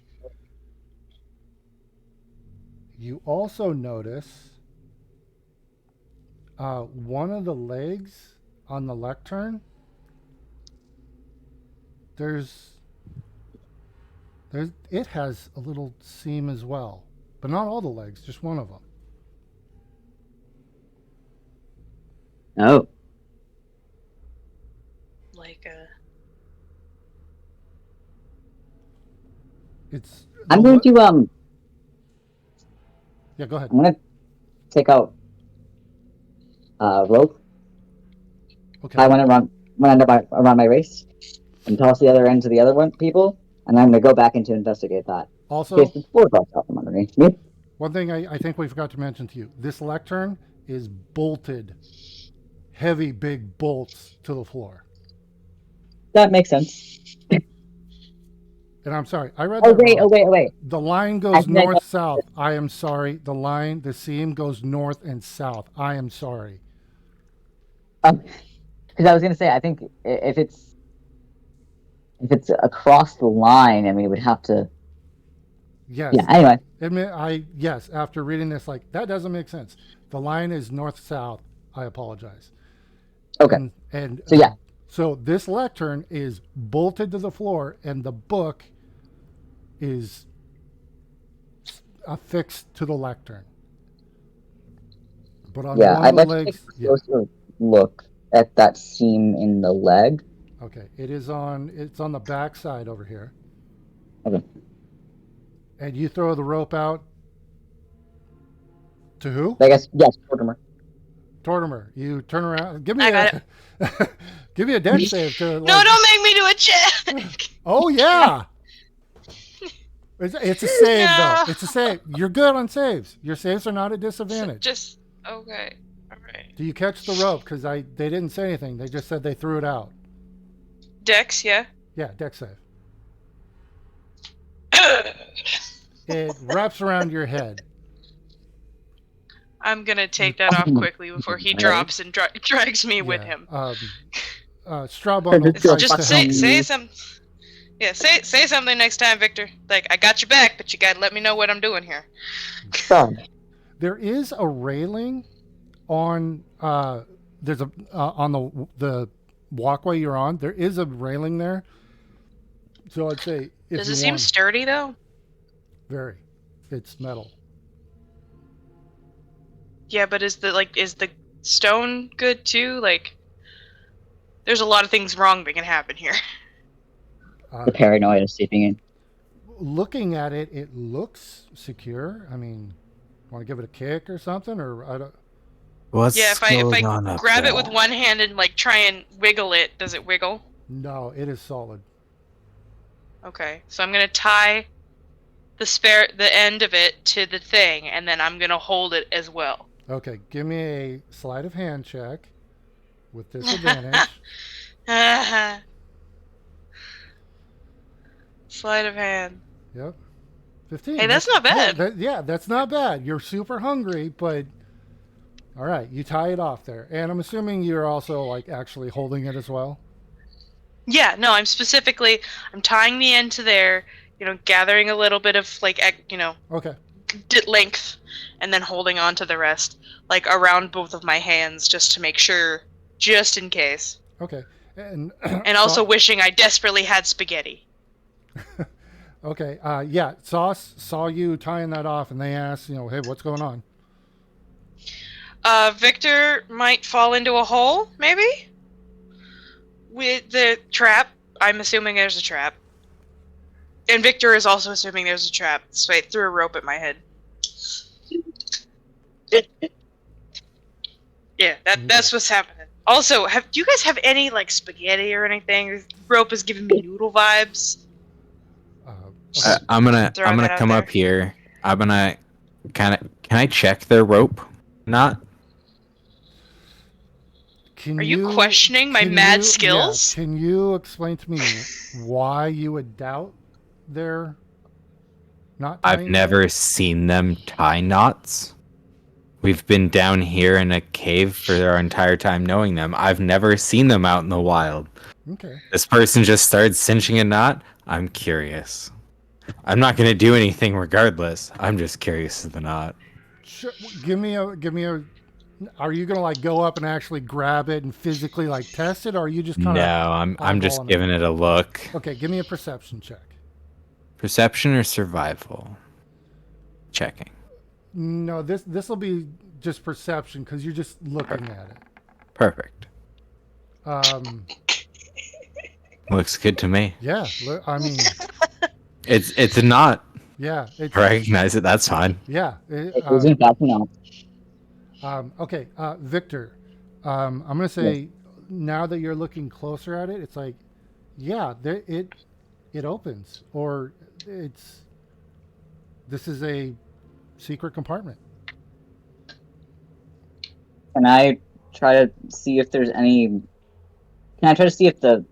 you also notice one of the legs on the lectern. It has a little seam as well, but not all the legs, just one of them. Oh, Like a. It's. I'm going to Yeah, go ahead. I'm gonna take out rope. Okay. I want to run around my race and toss the other end to the other people, and I'm gonna go back in to investigate that. Also, In case the floor drops out from underneath me. one thing I think we forgot to mention to you: this lectern is bolted, heavy, big bolts to the floor. That makes sense. And I'm sorry, I read Oh that wait, wrong. oh wait. The line I goes think I north south. I am sorry. The seam goes north and south. I am sorry. Because I was gonna say, I think if it's across the line, I mean, it would have to. Yes. Yeah. Anyway, Yes. After reading this, like that doesn't make sense. The line is north south. I apologize. okay. And So yeah. So this lectern is bolted to the floor, and the book is affixed to the lectern. But on Yeah, one I'd of the like to legs, take a closer look at that seam in the leg. Okay, it's on the back side over here. Okay. And you throw the rope out to who? I guess yes, Mortimer. Tortimer. You turn around. Give me I got give me a deck save to. No, don't make me do a check. Oh yeah. It's a save No. though. It's a save. You're good on saves. Your saves are not at disadvantage. Just okay. All right. Do you catch the rope? Because they didn't say anything. They just said they threw it out. Dex, yeah. Yeah, deck save. It wraps around your head. I'm gonna take that off quickly before he drops and drags me with him. Strawbone will try Just to say help. say some. Yeah, say something next time, Victor. Like I got your back, but you gotta let me know what I'm doing here. There is a railing on there's a on the walkway you're on. There is a railing there. So I'd say if Does you it seem want, sturdy though? very, it's metal. Yeah, but is the stone good too? Like, there's a lot of things wrong that can happen here. The paranoia is seeping in. Looking at it, it looks secure. I mean, want to give it a kick or something, or I don't. What's Yeah, if I going on up grab there? it with one hand and like try and wiggle it, does it wiggle? No, it is solid. Okay, so I'm gonna tie the end of it to the thing, and then I'm gonna hold it as well. Okay, give me a sleight of hand check with disadvantage. Sleight of hand. Yep. 15. Hey, that's not bad. That's not bad. You're super hungry, but all right, you tie it off there. And I'm assuming you're also like actually holding it as well. Yeah, no, I'm tying the end to there, gathering a little bit of like, Okay. length, and then holding on to the rest, like around both of my hands, just to make sure, just in case. Okay. And also wishing I desperately had spaghetti. Okay. Yeah. Sauce saw you tying that off, and they asked, hey, what's going on? Victor might fall into a hole, maybe? With the trap. I'm assuming there's a trap. And Victor is also assuming there's a trap, so I threw a rope at my head. Yeah, that's what's happening. Also, do you guys have any, like, spaghetti or anything? This rope is giving me noodle vibes. Okay. I'm gonna that out come there. up here. I'm gonna can I check their rope? Not. Can Are you questioning my can mad you- skills? Yeah, can you explain to me why you would doubt their not I've tying never knots? seen them tie knots. We've been down here in a cave for our entire time knowing them. I've never seen them out in the wild. Okay. This person just started cinching a knot. I'm curious. I'm not going to do anything regardless. I'm just curious of the knot. Sure. Give me a. Are you gonna like go up and actually grab it and physically like test it, or are you just kind No, of I'm just eyeballing giving it a look. Okay, give me a perception check. Perception or survival? Checking. No, this will be just perception because you're just looking at it. Perfect. Looks good to me. Yeah. I mean, It's a knot. yeah. It's I recognize it. That's fine. yeah. It is in fact no. Okay, Victor. I'm gonna say now that you're looking closer at it, it's like, yeah, it opens, or this is a secret compartment. Can I try to see if there's any? Can I try to see if the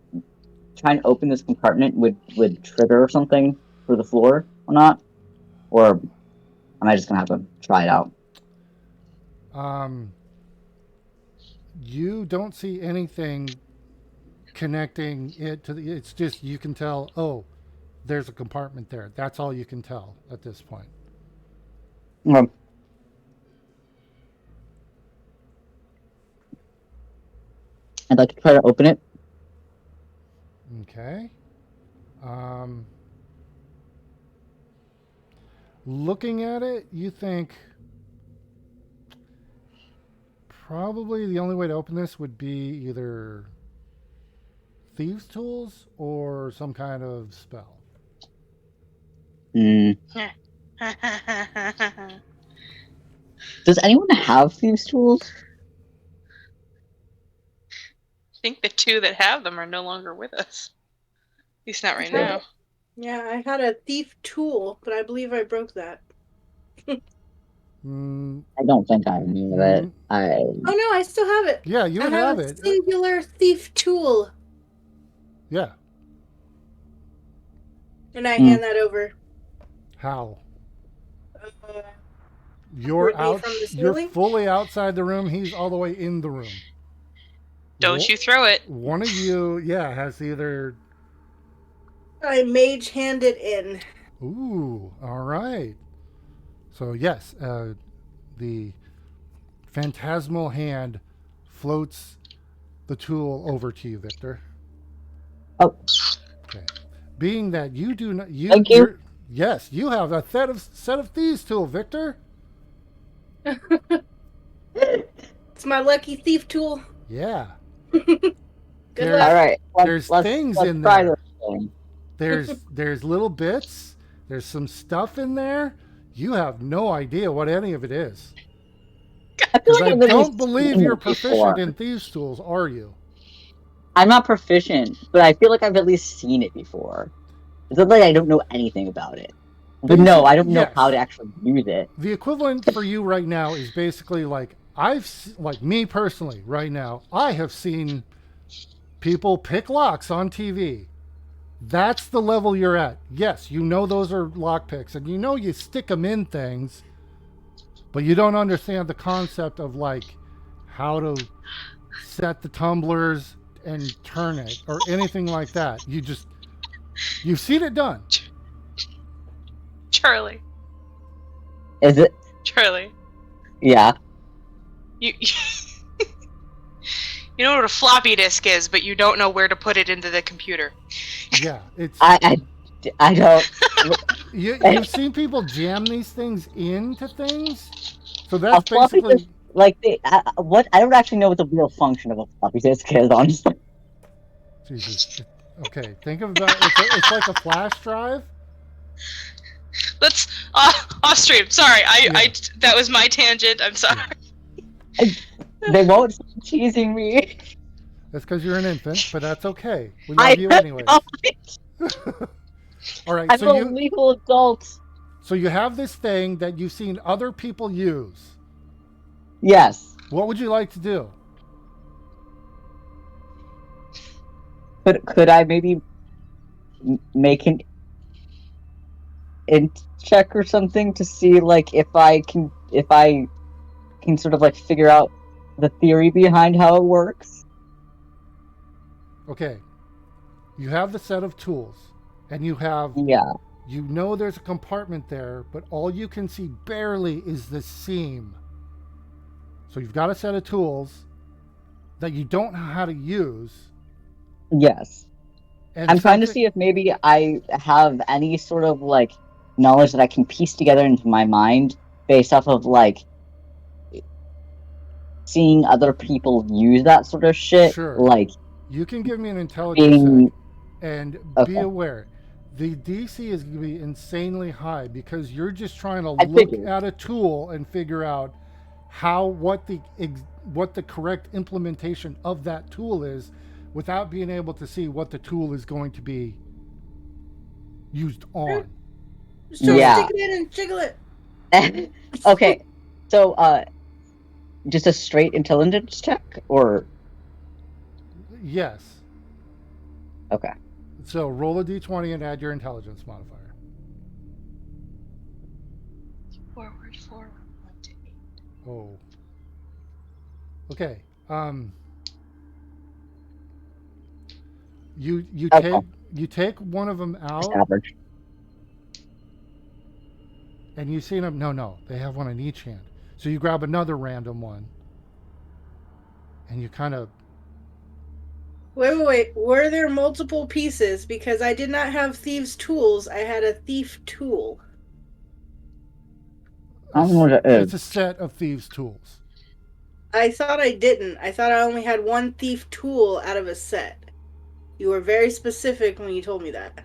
trying to open this compartment would trigger something for the floor or not? Or am I just gonna have to try it out? You don't see anything connecting it to the. It's just you can tell. Oh, there's a compartment there. That's all you can tell at this point. Okay. I'd like to try to open it. Okay. Looking at it, you think probably the only way to open this would be either thieves' tools or some kind of spell. Hmm. Does anyone have thieves' tools? I think the two that have them are no longer with us. At least not right Okay. now. Yeah, I had a thief tool, but I believe I broke that. Mm, I don't think I knew that. Mm. Oh no, I still have it. yeah, you I would have have a it. singular thief tool, Yeah. and I hand that over. How? Uh, You're Would be out. from the You're ceiling? fully outside the room. He's all the way in the room. Don't you throw it. One of you, yeah, has either. I mage hand it in. Ooh, all right. So yes, the phantasmal hand floats the tool over to you, Victor. Oh. Okay. Being that you do not, Thank you. you're- Yes, you have a set of thieves tool, Victor. It's my lucky thief tool. Yeah. Good There's- luck. All right. There's things in try there. this thing. There's little bits. There's some stuff in there. You have no idea what any of it is. I feel Because like I I've at don't least believe seen you're it before. proficient in thieves tools, are you? I'm not proficient, but I feel like I've at least seen it before. It's not like I don't know anything about it. But no, I don't know Yes. how to actually use it. The equivalent for you right now is basically like like me personally right now, I have seen people pick locks on TV. That's the level you're at. Yes, you know those are lock picks, and you know you stick them in things, but you don't understand the concept of like how to set the tumblers and turn it or anything like that. You've seen it done. Charlie. Is it? Charlie. Yeah. You you know what a floppy disk is, but you don't know where to put it into the computer. Yeah, it's I don't. you've seen people jam these things into things, so A that's floppy basically disk, like what? I don't actually know what the real function of a floppy disk is, honestly. Jesus. Okay, think of that. It's like a flash drive. Let's off stream. Sorry, I that was my tangent. I'm sorry. They won't stop teasing me. That's because you're an infant, but that's okay. We I love you anyways. know. All right, I'm a legal adult. so you have this thing that you've seen other people use. Yes. What would you like to do? Could I maybe make an int check or something to see like if I can sort of like figure out the theory behind how it works? Okay. You have the set of tools, and you have, Yeah. you know there's a compartment there, but all you can see barely is the seam. So you've got a set of tools that you don't know how to use. Yes. And I'm trying to something- see if maybe I have any sort of like knowledge that I can piece together into my mind based off of like seeing other people use that sort of shit. Sure. Like You can give me an intelligence being check, and be Okay. aware, the DC is going to be insanely high because you're just trying to I look figured. at a tool and figure out what the correct implementation of that tool is, without being able to see what the tool is going to be used on. Just try Yeah. to stick it in and jiggle it. Okay. So just a straight intelligence check or Yes. okay. So roll a d20 and add your intelligence modifier. Forward, 1 to 8. Oh. Okay. You Okay. take one of them Just out, average. and you see them. No, they have one in each hand. So you grab another random one, and you kind of. Wait. Were there multiple pieces? Because I did not have thieves' tools. I had a thief tool. I don't know what it It's a is. set of thieves' tools. I thought I didn't. I thought I only had one thief tool out of a set. You were very specific when you told me that.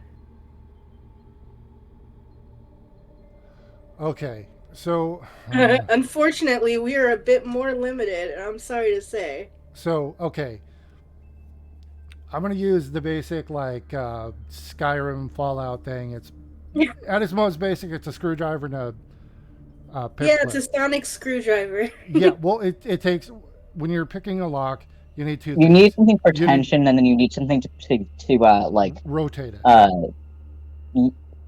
Okay, so Unfortunately, we are a bit more limited, I'm sorry to say. okay. I'm gonna use the basic like Skyrim Fallout thing. It's at its most basic. It's a screwdriver and a pick Yeah, it's clip. a sonic screwdriver. Yeah, well, it takes, when you're picking a lock, you need two You things. need something for You need- tension, and then you need something to like rotate it.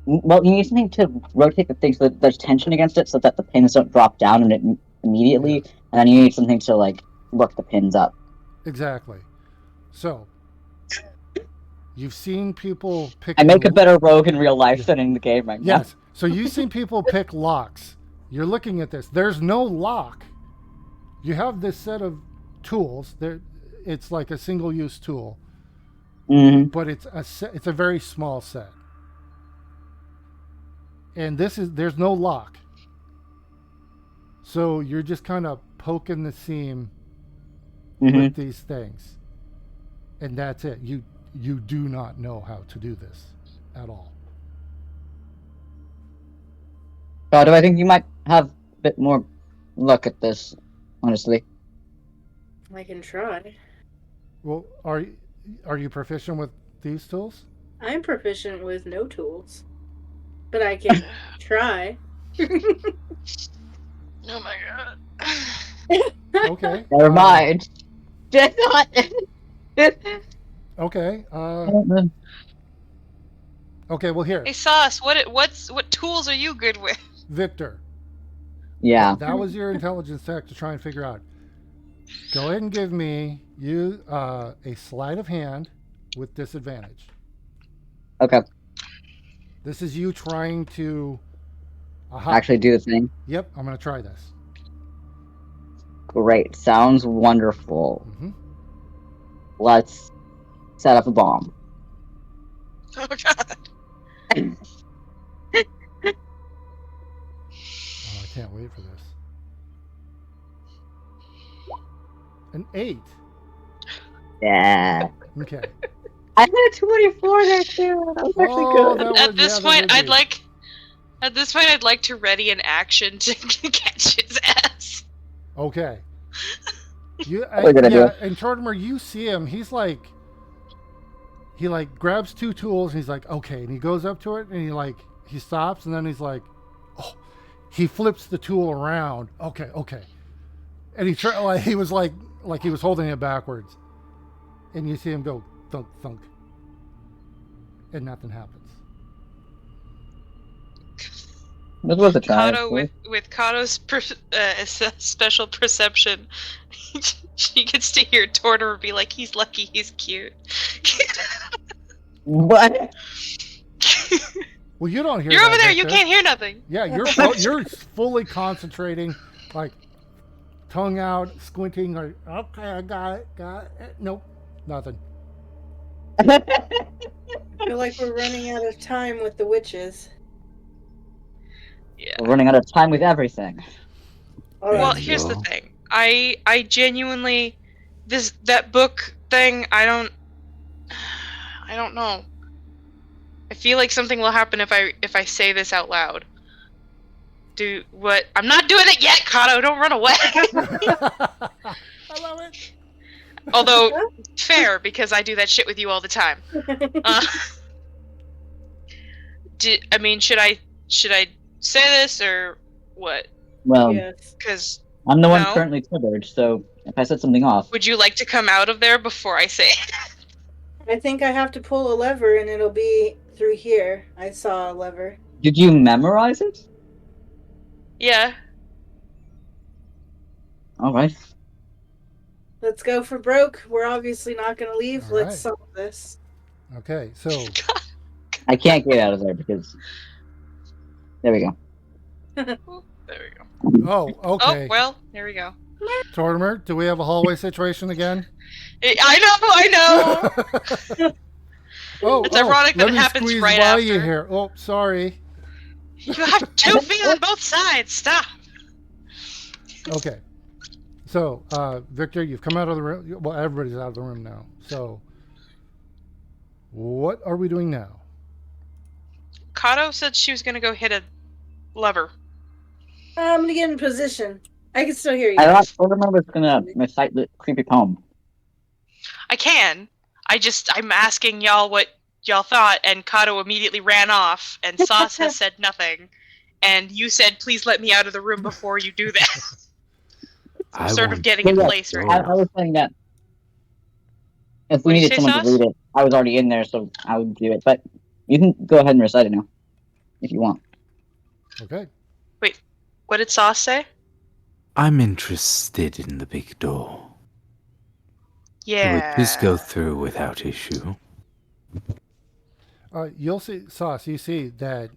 well, you need something to rotate the thing so that there's tension against it, so that the pins don't drop down and it immediately, and then you need something to like work the pins up. Exactly. So you've seen people pick. I make a better rogue in real life than in the game right now. Yes. So you've seen people pick locks. You're looking at this. There's no lock. You have this set of tools. It's like a single-use tool, Hmm. but it's a very small set. And there's no lock. So you're just kind of poking the seam Hmm. with these things. And that's it. You do not know how to do this at all. So do I think you might have a bit more luck at this, honestly. I can try. Well, are you proficient with these tools? I'm proficient with no tools. But I can try. Oh my god. Okay. Never mind. Did not. Okay. Okay. Well, here, Hey Sauce, what tools are you good with? Victor. Yeah. That was your intelligence check to try and figure out. Go ahead and give me a sleight of hand with disadvantage. Okay. This is you trying to. Aha. Actually do the thing. Yep. I'm gonna try this. Great. Sounds wonderful. Mm-hmm. Let's set up a bomb. Oh god. Oh, I can't wait for this. An 8. Yeah. Okay. I had a 24 there too. That was actually Oh, good. that At would- this yeah, that point, would I'd be. like. At this point, I'd like to ready an action to catch his ass. Okay. You, Probably a good yeah, idea. and Tortimer, you see him. He grabs two tools and he's like, okay, and he goes up to it and he stops and then he's like, oh, he flips the tool around. Okay, and he was like he was holding it backwards, and you see him go thunk thunk and nothing happens. This was a try. Kato with Kato's special perception, she gets to hear Tortor be like, "He's lucky, he's cute." What? Well, you don't hear. You're that, over there. You Victor. can't hear nothing. Yeah, you're fully concentrating, like tongue out, squinting. Like, okay, I got it. Nope, nothing. I feel like we're running out of time with the witches. Yeah. We're running out of time with everything. All right. Well, here's the thing. I genuinely, that book thing. I don't know. I feel like something will happen if I say this out loud. I'm not doing it yet, Kato. Don't run away. I love it. Although fair, because I do that shit with you all the time. Should I say this or what? Well, Yes. Because I'm the one No. currently triggered, so if I set something off, would you like to come out of there before I say it? I think I have to pull a lever and it'll be through here. I saw a lever. did you memorize it? Yeah. All right. Let's go for broke. We're obviously not going to leave. All Let's right. solve this. Okay, so I can't get out of there because. There we go. There we go. oh, okay. Oh well, there we go. Tortimer, do we have a hallway situation again? I know. It's ironic that let it me happens squeeze right by you after. here. Oh, sorry. You have 2 feet on both sides. Stop. Okay. So, Victor, you've come out of the room. Well, everybody's out of the room now. So, what are we doing now? Kato said she was gonna go hit a lever. I'm going to get in position. I can still hear you. I thought Mortimer was gonna recite the creepy poem. I can. I'm asking y'all what y'all thought, and Kato immediately ran off, and Sauce has said nothing. And you said, please let me out of the room before you do that. I'm sort of getting in Yeah, place right I now. was saying that if we What'd you needed say, someone to Sauce? read it, I was already in there, so I would do it. But you can go ahead and recite it now, if you want. Okay. What did Sauce say? I'm interested in the big door. Yeah. Would this go through without issue? You'll see, Sauce, you see that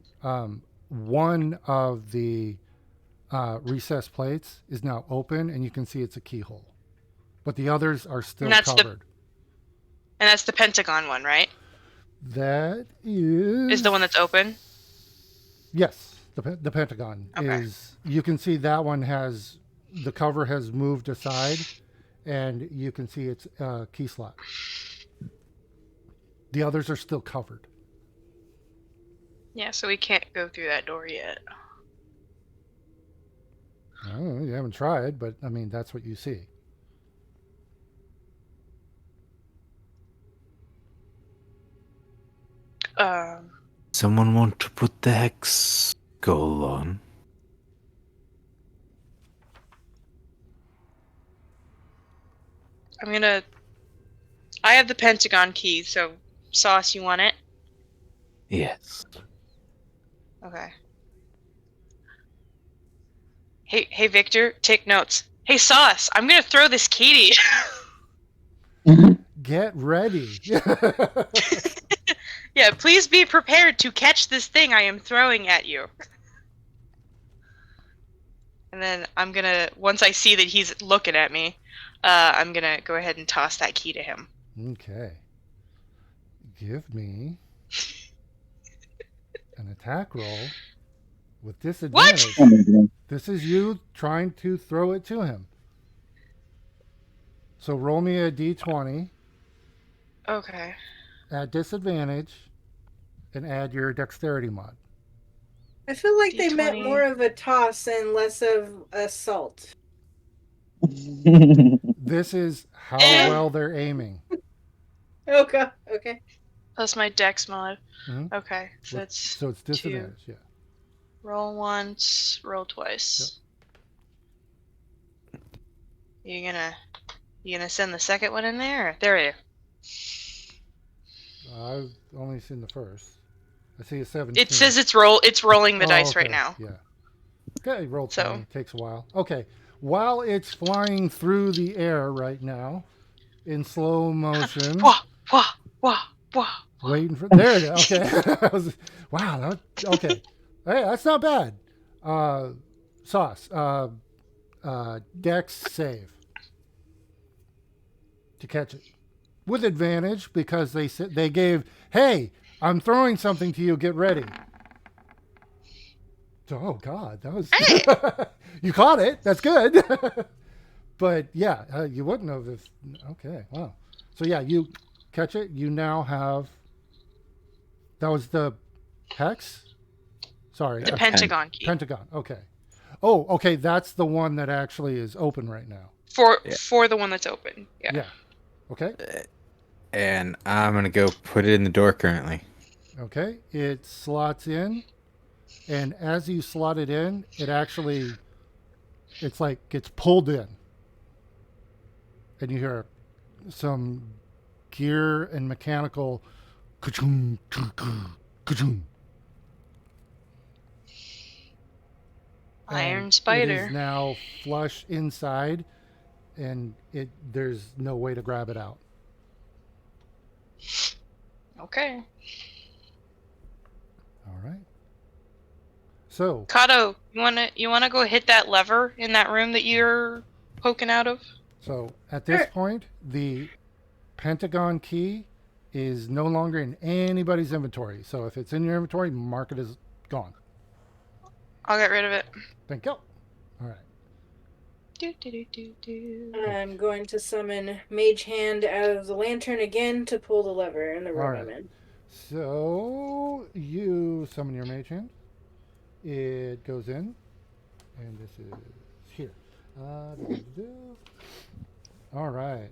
one of the recessed plates is now open, and you can see it's a keyhole. But the others are still And that's covered. And that's the Pentagon one, right? That is... Is the one that's open? Yes, the Pentagon Okay. is. You can see that one has the cover has moved aside, and you can see its key slot. The others are still covered. Yeah, so we can't go through that door yet. I don't know, you haven't tried, but I mean that's what you see. Someone want to put the hex skull on? I have the Pentagon key, so Sauce, you want it? Yes. Okay. Hey, Victor, take notes. Hey, Sauce, I'm gonna throw this key to you. Get ready. Yeah, please be prepared to catch this thing I am throwing at you. And then I'm gonna, once I see that he's looking at me, I'm gonna go ahead and toss that key to him. Okay. Give me an attack roll with disadvantage. This is you trying to throw it to him. So roll me a d20 Okay. at disadvantage and add your dexterity mod. I feel like they meant D20. more of a toss and less of assault. This is how Eh. well they're aiming. Okay. Okay. That's my dex mod. Mhm. Okay, so it's So it's disadvantage, yeah. roll once, roll twice. You gonna send the second one in there? There you. I've only seen the first. I see a 17. It says it's rolling the dice right okay. now. Yeah. Okay, roll 20. So Takes a while. Okay. While it's flying through the air right now, in slow motion, wah wah wah wah. waiting for. There it is. Okay. Wow. Okay. Hey, that's not bad. Sauce. Dex save to catch it with advantage because they gave. Hey, I'm throwing something to you. Get ready. Oh God, that was Hey! you caught it. That's good. But yeah, you wouldn't have if. Okay, wow. So yeah, you catch it. You now have. That was the hex. Sorry, The Pentagon key Pentagon. Okay. Oh, okay. That's the one that actually is open right now. for the one that's open. Yeah. Yeah. Okay. And I'm gonna go put it in the door currently. Okay. It slots in, and as you slot it in, it's like gets pulled in, and you hear some gear and mechanical ka-chung, ka-chung. Iron It Spider. is now flush inside, and there's no way to grab it out. Okay. All right. So Kato, you wanna go hit that lever in that room that you're poking out of? So at this point, the Pentagon key is no longer in anybody's inventory. So if it's in your inventory, mark it as gone. I'll get rid of it. Thank you. All right. Do, do, do, do, do. I'm going to summon Mage Hand out of the lantern again to pull the lever in the room Alright. I'm in. So you summon your mage hand. It goes in, and this is here. All right.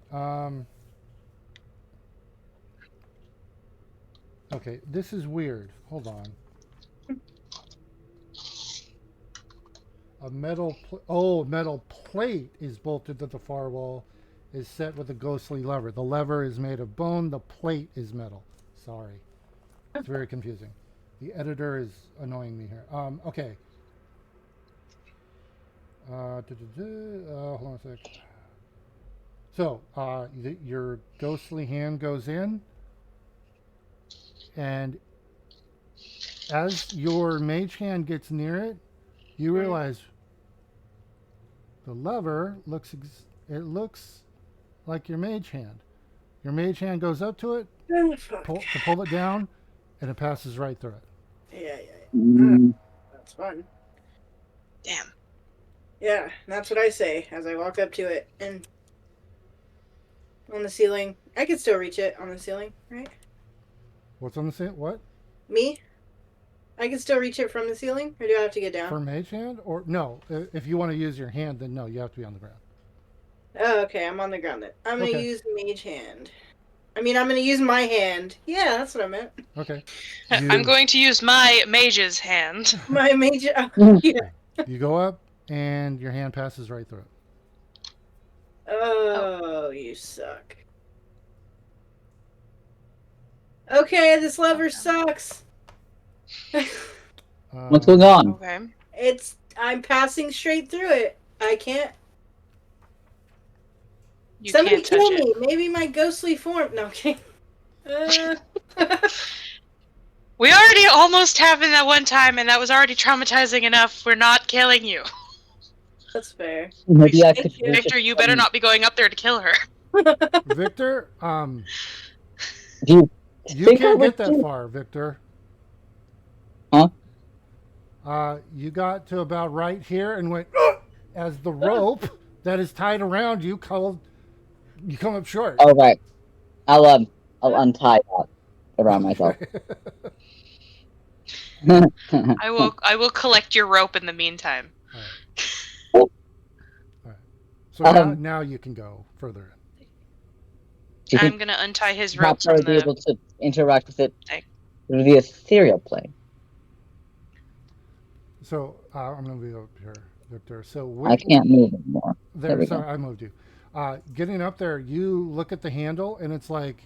Okay, this is weird. Hold on. A metal plate is bolted to the far wall, is set with a ghostly lever. The lever is made of bone, the plate is metal. Sorry. It's very confusing. The editor is annoying me here. Okay. Hold on a sec. So, your ghostly hand goes in, and as your mage hand gets near it, you realize the lever looks like your mage hand. Your mage hand goes up to it, Oh, fuck. to pull it down, and it passes right through it. Yeah. Mm, That's fun. Damn. Yeah, that's what I say as I walk up to it and on the ceiling. I can still reach it on the ceiling, right? What's on the ceiling? What? Me? I can still reach it from the ceiling, or do I have to get down? For mage hand? Or no, if you want to use your hand, then no, you have to be on the ground. Oh, okay, I'm on the ground then. I'm gonna Okay. use Mage Hand. I'm gonna use my hand. Yeah, that's what I meant. Okay. I'm going to use my mage's hand. My Mage. Oh, yeah. You go up, and your hand passes right through it. Oh, you suck. Okay, this lever sucks. What's going on? Okay. I'm passing straight through it. I can't. You Somebody can't touch kill it. me. Maybe my ghostly form. No, okay. We already almost happened that one time, and that was already traumatizing enough. We're not killing you. That's fair. Maybe I Thank could. you. reach Victor, it you better from- not be going up there to kill her. Victor, Do you you think I can't would get that do- far, Victor. Huh? You got to about right here and went as the rope that is tied around you you come up short. Oh right. I'll untie that around myself. I will collect your rope in the meantime. All right. So Um, now you can go further. Do you I'm think gonna untie his rope perhaps I from would be the. able to interact with it thing. through the ethereal plane? So I'm going to be up here, Victor. So I can't move anymore. There we go. Sorry, I moved you. Getting up there, you look at the handle, and it's like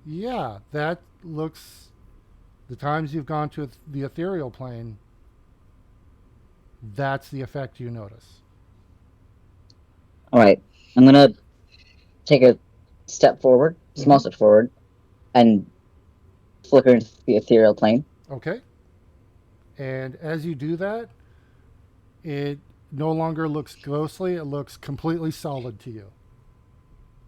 Yeah, that looks. The times you've gone to the ethereal plane, that's the effect you notice. All right, I'm gonna take a step forward, Mm-hmm. small step forward, and flicker into the ethereal plane. Okay. And as you do that, it no longer looks ghostly. It looks completely solid to you.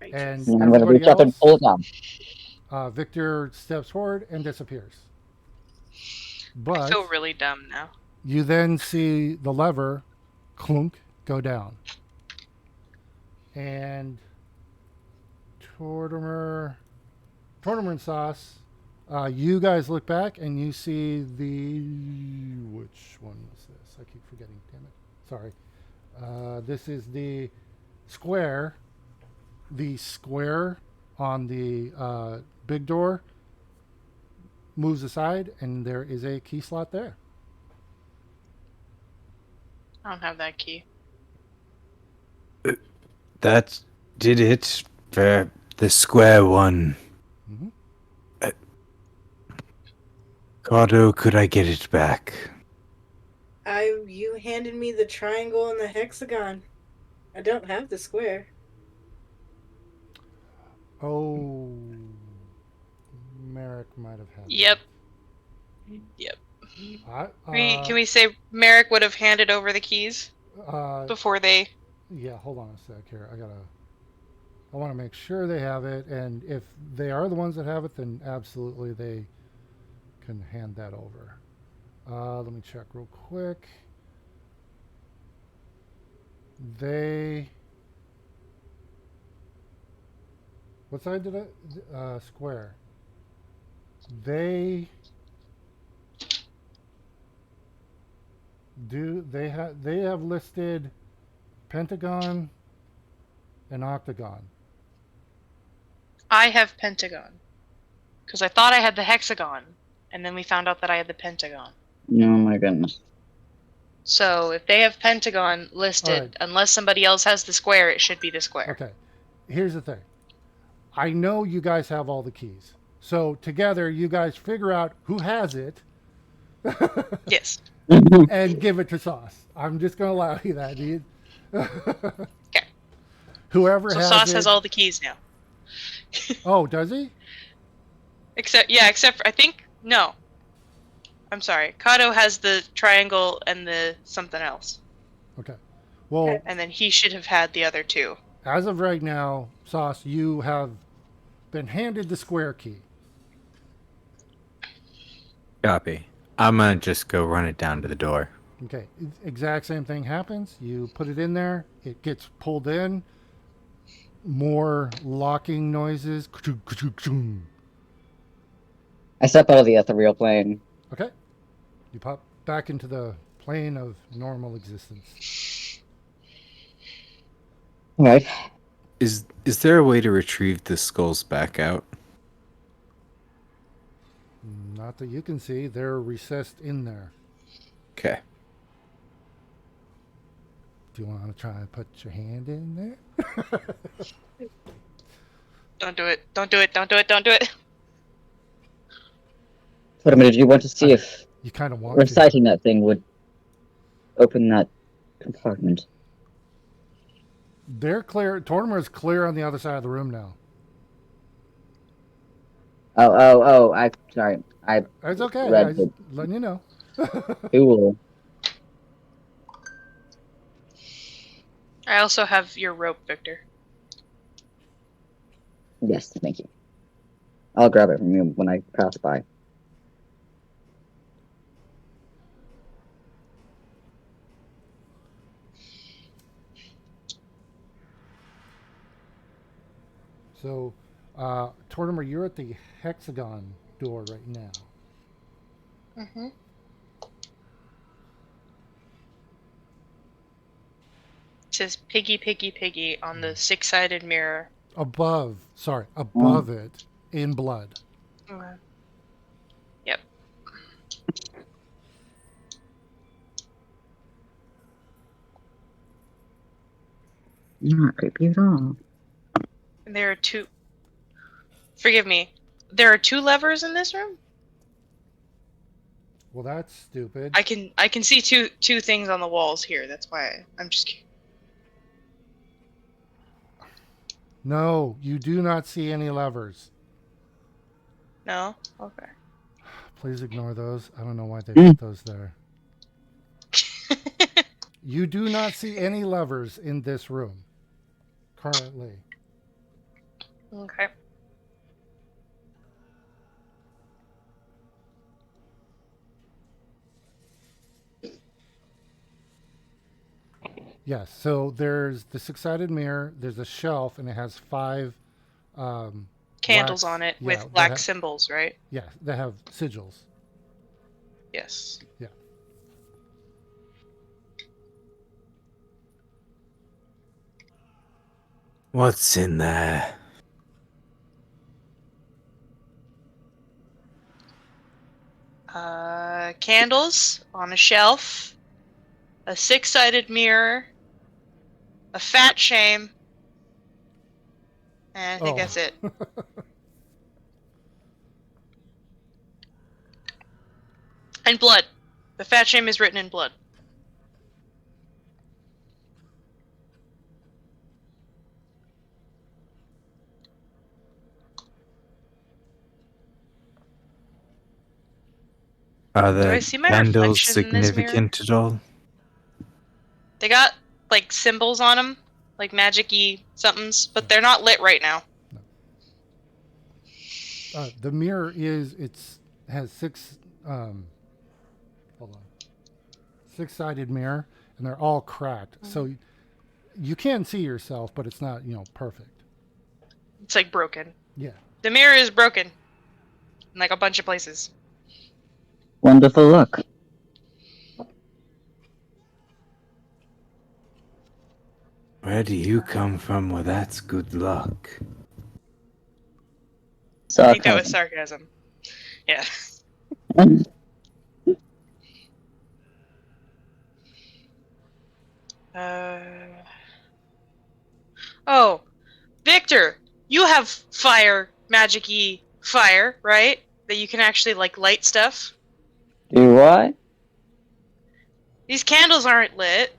And Righteous. And I'm gonna everybody reach up and pull it else, down. Victor steps forward and disappears. I But feel really dumb now. you then see the lever clunk go down. And Tortimer and Sauce, you guys look back and you see the. Which one was this? I keep forgetting. Damn it. Sorry. This is the square. The square on the big door moves aside, and there is a key slot there. I don't have that key. That did it for the square one. Mm-hmm. Cardo, could I get it back? You handed me the triangle and the hexagon. I don't have the square. Oh, Merrick might have had. Yep. that. Yep. I, Can we say Merrick would have handed over the keys uh, before they? yeah, hold on a sec here. I want to make sure they have it, and if they are the ones that have it, then absolutely they can hand that over. Let me check real quick. They. What side did I? Square. They do. They have listed pentagon and octagon. I have pentagon, because I thought I had the hexagon, and then we found out that I had the pentagon. Oh my goodness. So if they have pentagon listed, Alright. unless somebody else has the square, it should be the square. Okay. Here's the thing. I know you guys have all the keys. So together, you guys figure out who has it Yes. and give it to Sauce. I'm just going to allow you that, dude. Okay. Whoever So has Sauce it. has all the keys now. Oh, does he? Except for, I think, no. I'm sorry. Kato has the triangle and the something else. Okay. Well, And then he should have had the other two. as of right now, Sauce, you have been handed the square key. Copy. I'm gonna just go run it down to the door. Okay. Exact same thing happens. You put it in there. It gets pulled in. More locking noises. I step out of the ethereal plane. Okay. You pop back into the plane of normal existence. All right. Is there a way to retrieve the skulls back out? Not that you can see. They're recessed in there. Okay. Do you want to try and put your hand in there? Don't do it. Don't do it. Don't do it. Don't do it. But I mean, did you want to see if You kind of want to. reciting that thing would open that compartment? They're clear. Tortimer's clear on the other side of the room now. Oh! Sorry. I It's okay. read I the just letting you know. tool. I also have your rope, Victor. Yes, thank you. I'll grab it from you when I pass by. So, Tortimer, you're at the hexagon door right now. Mm-hmm. It says piggy, piggy, piggy on the six-sided mirror. Above it, in blood. Yep. Not creepy at all. And there are two. Forgive me. there are 2 levers in this room? Well, that's stupid. I can see two things on the walls here. That's why I'm just curious. No, you do not see any levers. No? Okay. Please ignore those. I don't know why they Mm. put those there. You do not see any levers in this room currently. Okay. Yes, so there's the six-sided mirror, there's a shelf, and it has 5 Candles wax- on it yeah, with that black ha- symbols, right? Yeah, they have sigils. Yes. Yeah. What's in there? Candles on a shelf, a 6-sided mirror, a fat shame, and I think that's it. And blood. The fat shame is written in blood. Are Do I the see my candles reflection in this mirror? significant at all? They got like symbols on them, like magic-y somethings, but they're not lit right now. The mirror has 6 hold on, 6-sided mirror, and they're all cracked. So you can see yourself, but it's not perfect. It's like broken. Yeah. The mirror is broken in like a bunch of places. Wonderful luck. Where do you come from? Well, that's good luck. I think that was sarcasm. Yeah. Oh, Victor, you have fire, magic-y fire, right? That you can actually like light stuff. Do I? These candles aren't lit,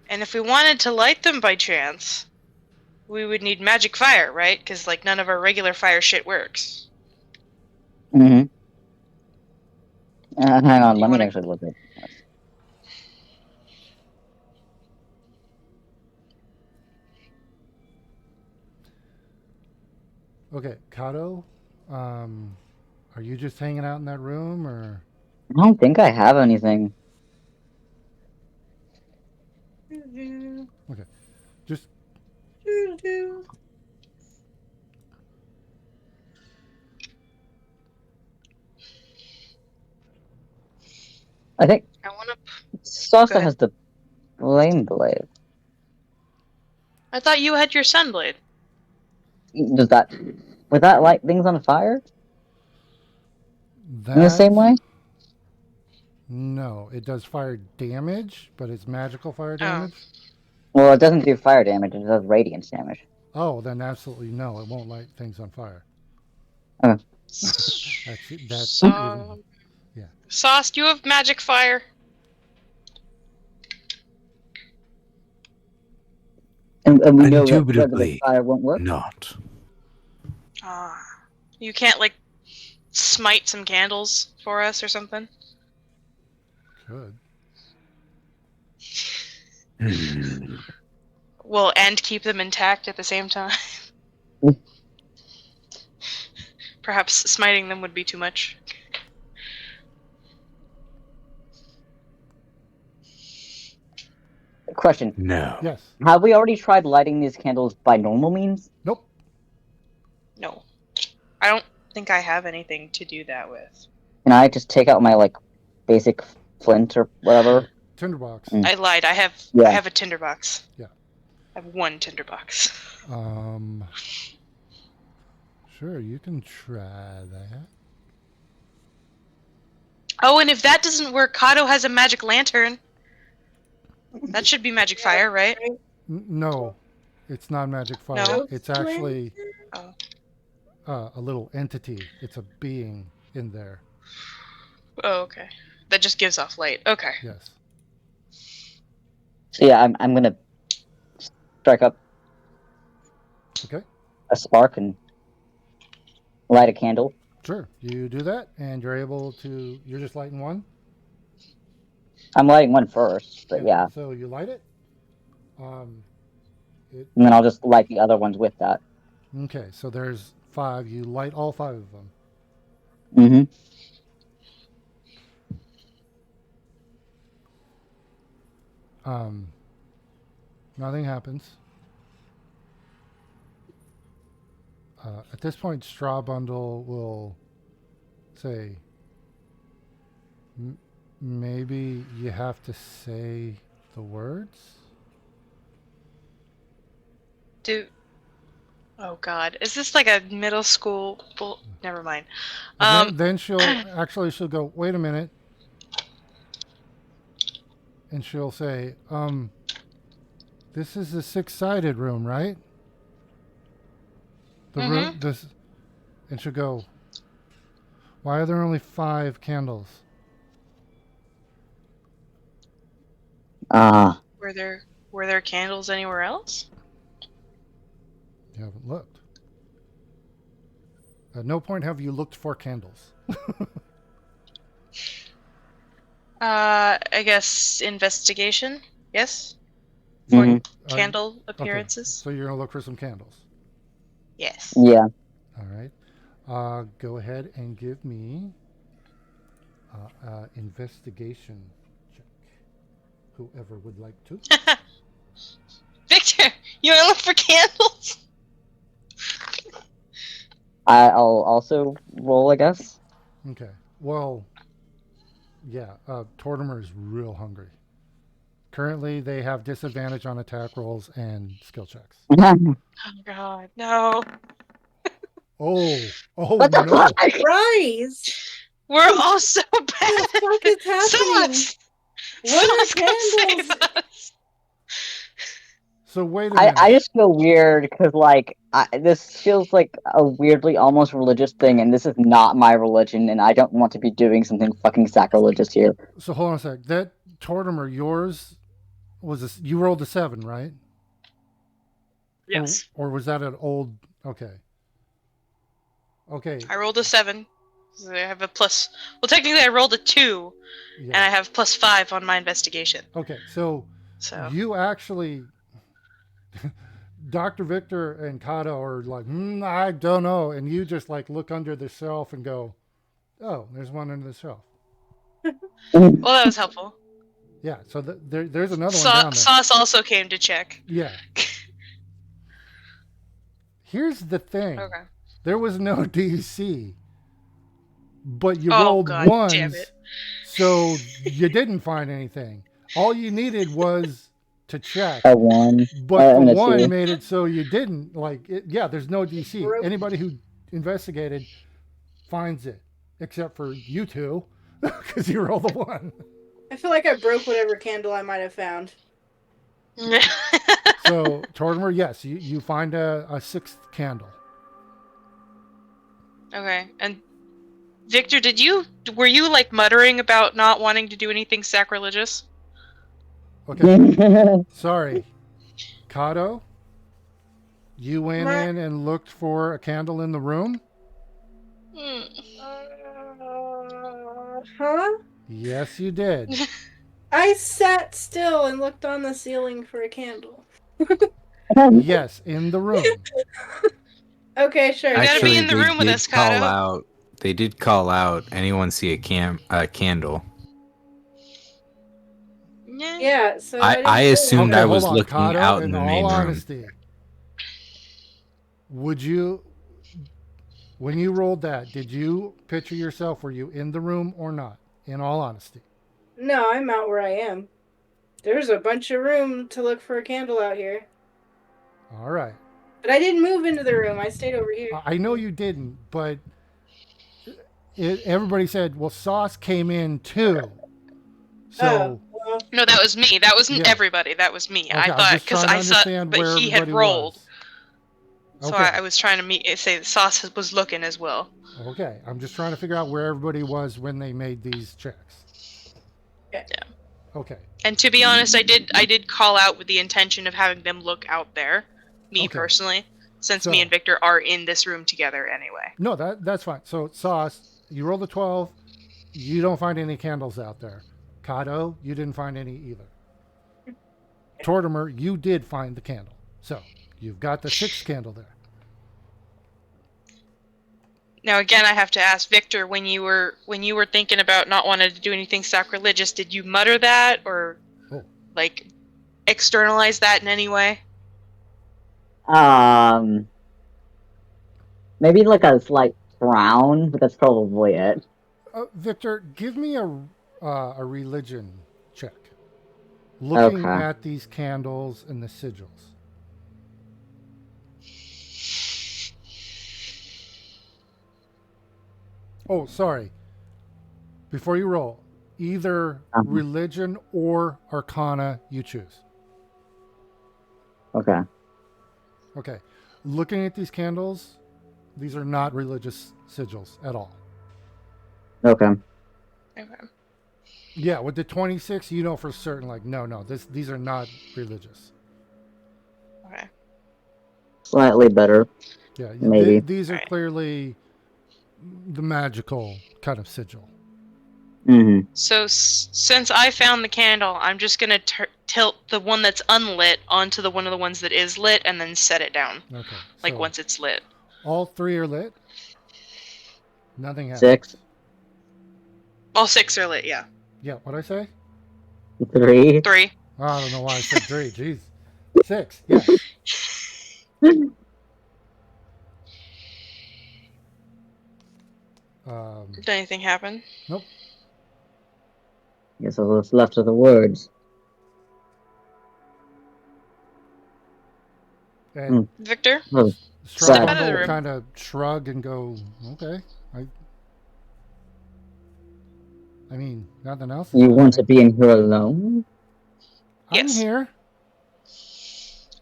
and if we wanted to light them by chance, we would need magic fire, right? Because like none of our regular fire shit works. Mm-hmm. Hang on, You let me wanna- actually look at. Okay, Kato, are you just hanging out in that room, or? I don't think I have anything. Okay, just I think I wanna. Sasa ahead. has the flame blade. I thought you had your sunblade. Does that would that light things on fire that. in the same way? No, it does fire damage, but it's magical fire damage. Well, it doesn't do fire damage; it does radiance damage. Oh, then absolutely no, it won't light things on fire. Okay. That's So, yeah. Sauce, do you have magic fire? And we know that regular Indubitably fire won't work. not. You can't like smite some candles for us or something? Good. Well, and keep them intact at the same time. Perhaps smiting them would be too much. Question: No. Yes. have we already tried lighting these candles by normal means? Nope. No. I don't think I have anything to do that with. Can I just take out my like basic flint or whatever? Tinderbox. Mm. I lied. I have Yeah. I have a tinderbox. Yeah. I have 1 tinderbox. Sure, you can try that. Oh, and if that doesn't work, Kato has a magic lantern. That should be magic fire, right? No, it's not magic fire. No? It's actually a little entity. It's a being in there. Oh, okay. That just gives off light. Okay. Yes. So yeah, I'm gonna strike up Okay. a spark and light a candle. Sure. You do that, and you're able to. You're just lighting one. I'm lighting one first, but yeah, So you light it. It. and then I'll just light the other ones with that. Okay. So there's 5. You light all 5 of them. Mm-hmm. Nothing happens. At this point, Straw Bundle will say, maybe you have to say the words? Oh God, is this like a middle school? Never mind. Then she'll go, wait a minute. And she'll say, this is the 6-sided room, right? The room, this, and she'll go, why are there only 5 candles? Were there candles anywhere else? You haven't looked. At no point have you looked for candles. I guess investigation. Yes. For Mm-hmm. candle Okay. appearances. So you're gonna look for some candles. Yes. Yeah. All right. Go ahead and give me investigation check. Whoever would like to. Victor, you want to look for candles? I'll also roll, I guess. Okay. Well, yeah. Tortimer is real hungry. Currently, they have disadvantage on attack rolls and skill checks. Oh God, no. Oh What the no! fuck? Rise! We're all so bad. What the fuck is happening? Someone's What are come save candles? us. So wait a minute. I just feel weird because like this feels like a weirdly almost religious thing, and this is not my religion, and I don't want to be doing something fucking sacrilegious here. So hold on a sec. That Tortimer, yours was you rolled a 7, right? Yes. Or was that an old? Okay. Okay. I rolled a 7. So I have a plus. Well, technically, I rolled a 2, and I have +5 on my investigation. Okay. So you actually, Dr. Victor and Kato are like, I don't know, and you just like look under the shelf and go, oh, there's one under the shelf. Well, that was helpful. Yeah. So there's another one down there. Sauce also came to check. Yeah. Here's the thing. Okay. There was no DC, but you Oh, rolled God ones, damn it. so you didn't find anything. All you needed was to check, A 1. but and the a 1 2. made it so you didn't. Yeah, there's no DC. Broke. Anybody who investigated finds it, except for you two, because you rolled the 1. I feel like I broke whatever candle I might have found. So, Tortimer, yes, you find a 6th candle. Okay, and Victor, were you like muttering about not wanting to do anything sacrilegious? Okay. Sorry. Kato, you went What? in and looked for a candle in the room? Huh? Yes, you did. I sat still and looked on the ceiling for a candle. Yes, in the room. Okay, sure. You gotta be in the they room with did us, call Kato. out. They did call out. Anyone see a candle? Yeah, so I didn't say assumed that. I was hold on, looking Kato, out in the main all room. honesty, would you, when you rolled that, did you picture yourself, were you in the room or not? In all honesty. No, I'm out where I am. There's a bunch of room to look for a candle out here. All right. But I didn't move into the room. I stayed over here. I know you didn't, but everybody said, well, Sauce came in too. So, well, No, that was me. That wasn't Yeah. everybody. That was me. okay, I I'm thought just because trying to I saw, understand where but he had everybody rolled. was. So Okay. I was trying to say that Sauce was looking as well. Okay. I'm just trying to figure out where everybody was when they made these checks. Okay. Okay. And to be honest, I did call out with the intention of having them look out there, me Okay. personally, since me So- and Victor are in this room together anyway. No, that's fine. So, Sauce, you rolled a 12. You don't find any candles out there. Kato, you didn't find any either. Tortimer, you did find the candle. So, you've got the 6th candle there. Now again, I have to ask Victor, when you were thinking about not wanting to do anything sacrilegious, did you mutter that or Oh. like externalize that in any way? Maybe like a slight frown, but that's probably it. Victor, give me a religion check. Looking Okay. at these candles and the sigils. Oh, sorry. Before you roll, either religion or arcana you choose. Okay. Okay. Looking at these candles, these are not religious sigils at all. Okay. Okay. Yeah, with the 26, you know for certain, like, no, these are not religious. Okay. Slightly better. Yeah, Maybe. these are Alright. clearly the magical kind of sigil. Mm-hmm. So since I found the candle, I'm just gonna tilt the one that's unlit onto the one of the ones that is lit, and then set it down. Okay. Like So once it's lit. all 3 are lit. Nothing happens. 6, All 6 are lit. Yeah. Yeah, what'd I say? 3. 3. Oh, I don't know why I said 3. Jeez. 6, yes. Did anything happen? Nope. Guess all that's left are the words. And Victor? Oh, Step Sad. out of the Strabon will room. kind of shrug and go, okay. I mean, nothing else is you want to happening. be in here alone? I'm Yes. here.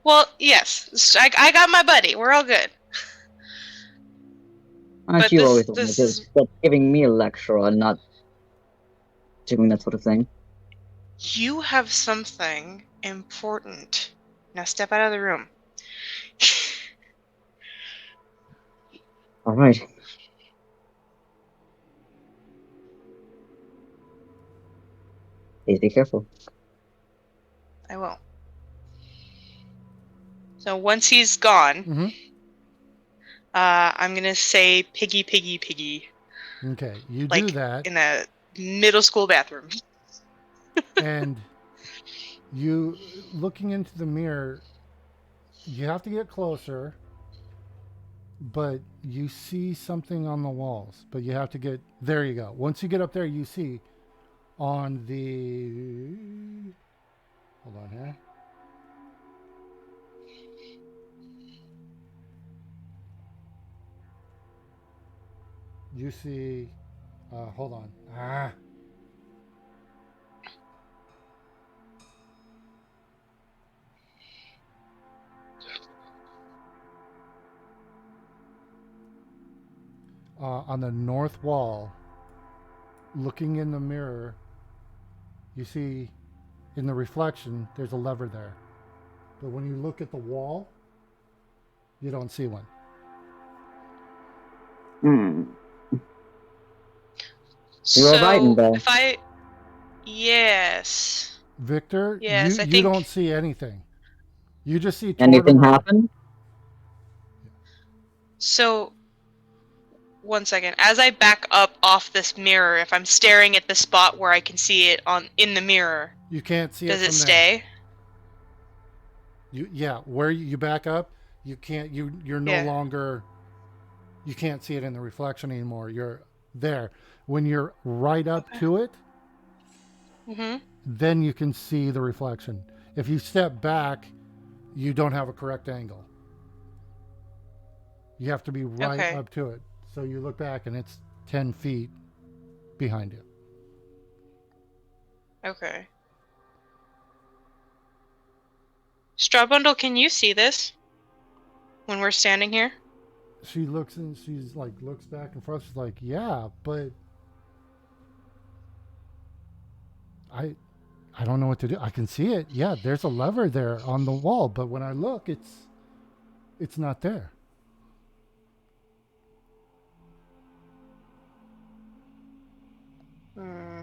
Well, yes. I got my buddy. We're all good. Aren't But you this- always the one this that is- that's giving me a lecture on not doing that sort of thing? You have something important. Now step out of the room. Alright. Please be careful. I will. So once he's gone, Mm-hmm. I'm gonna say piggy, piggy, piggy. Okay, you Like do that, in a middle school bathroom. and you, looking into the mirror, you have to get closer, but you see something on the walls. But you have to get, there you go. Once you get up there, you see on the, hold on here. You see, hold on. On the north wall, looking in the mirror, you see in the reflection, there's a lever there. But when you look at the wall, you don't see one. Hmm. So You're right, Belle. if I, yes, Victor, yes, I you think. don't see anything. You just see Anything Tortimer. happen? So, one second. As I back up off this mirror, if I'm staring at the spot where I can see it in the mirror, You can't see does it it from there. stay? Where you back up, you can't. You're no Yeah. longer. You can't see it in the reflection anymore. You're there. When you're right up to it, Mm-hmm. then you can see the reflection. If you step back, you don't have a correct angle. You have to be right Okay. up to it. So you look back and it's 10 feet behind you. Okay. Straw Bundle, can you see this? when we're standing here? She looks and she's like looks back and forth. She's like, yeah, but I I don't know what to do. I can see it. Yeah, there's a lever there on the wall, but when I look, it's not there. Hmm.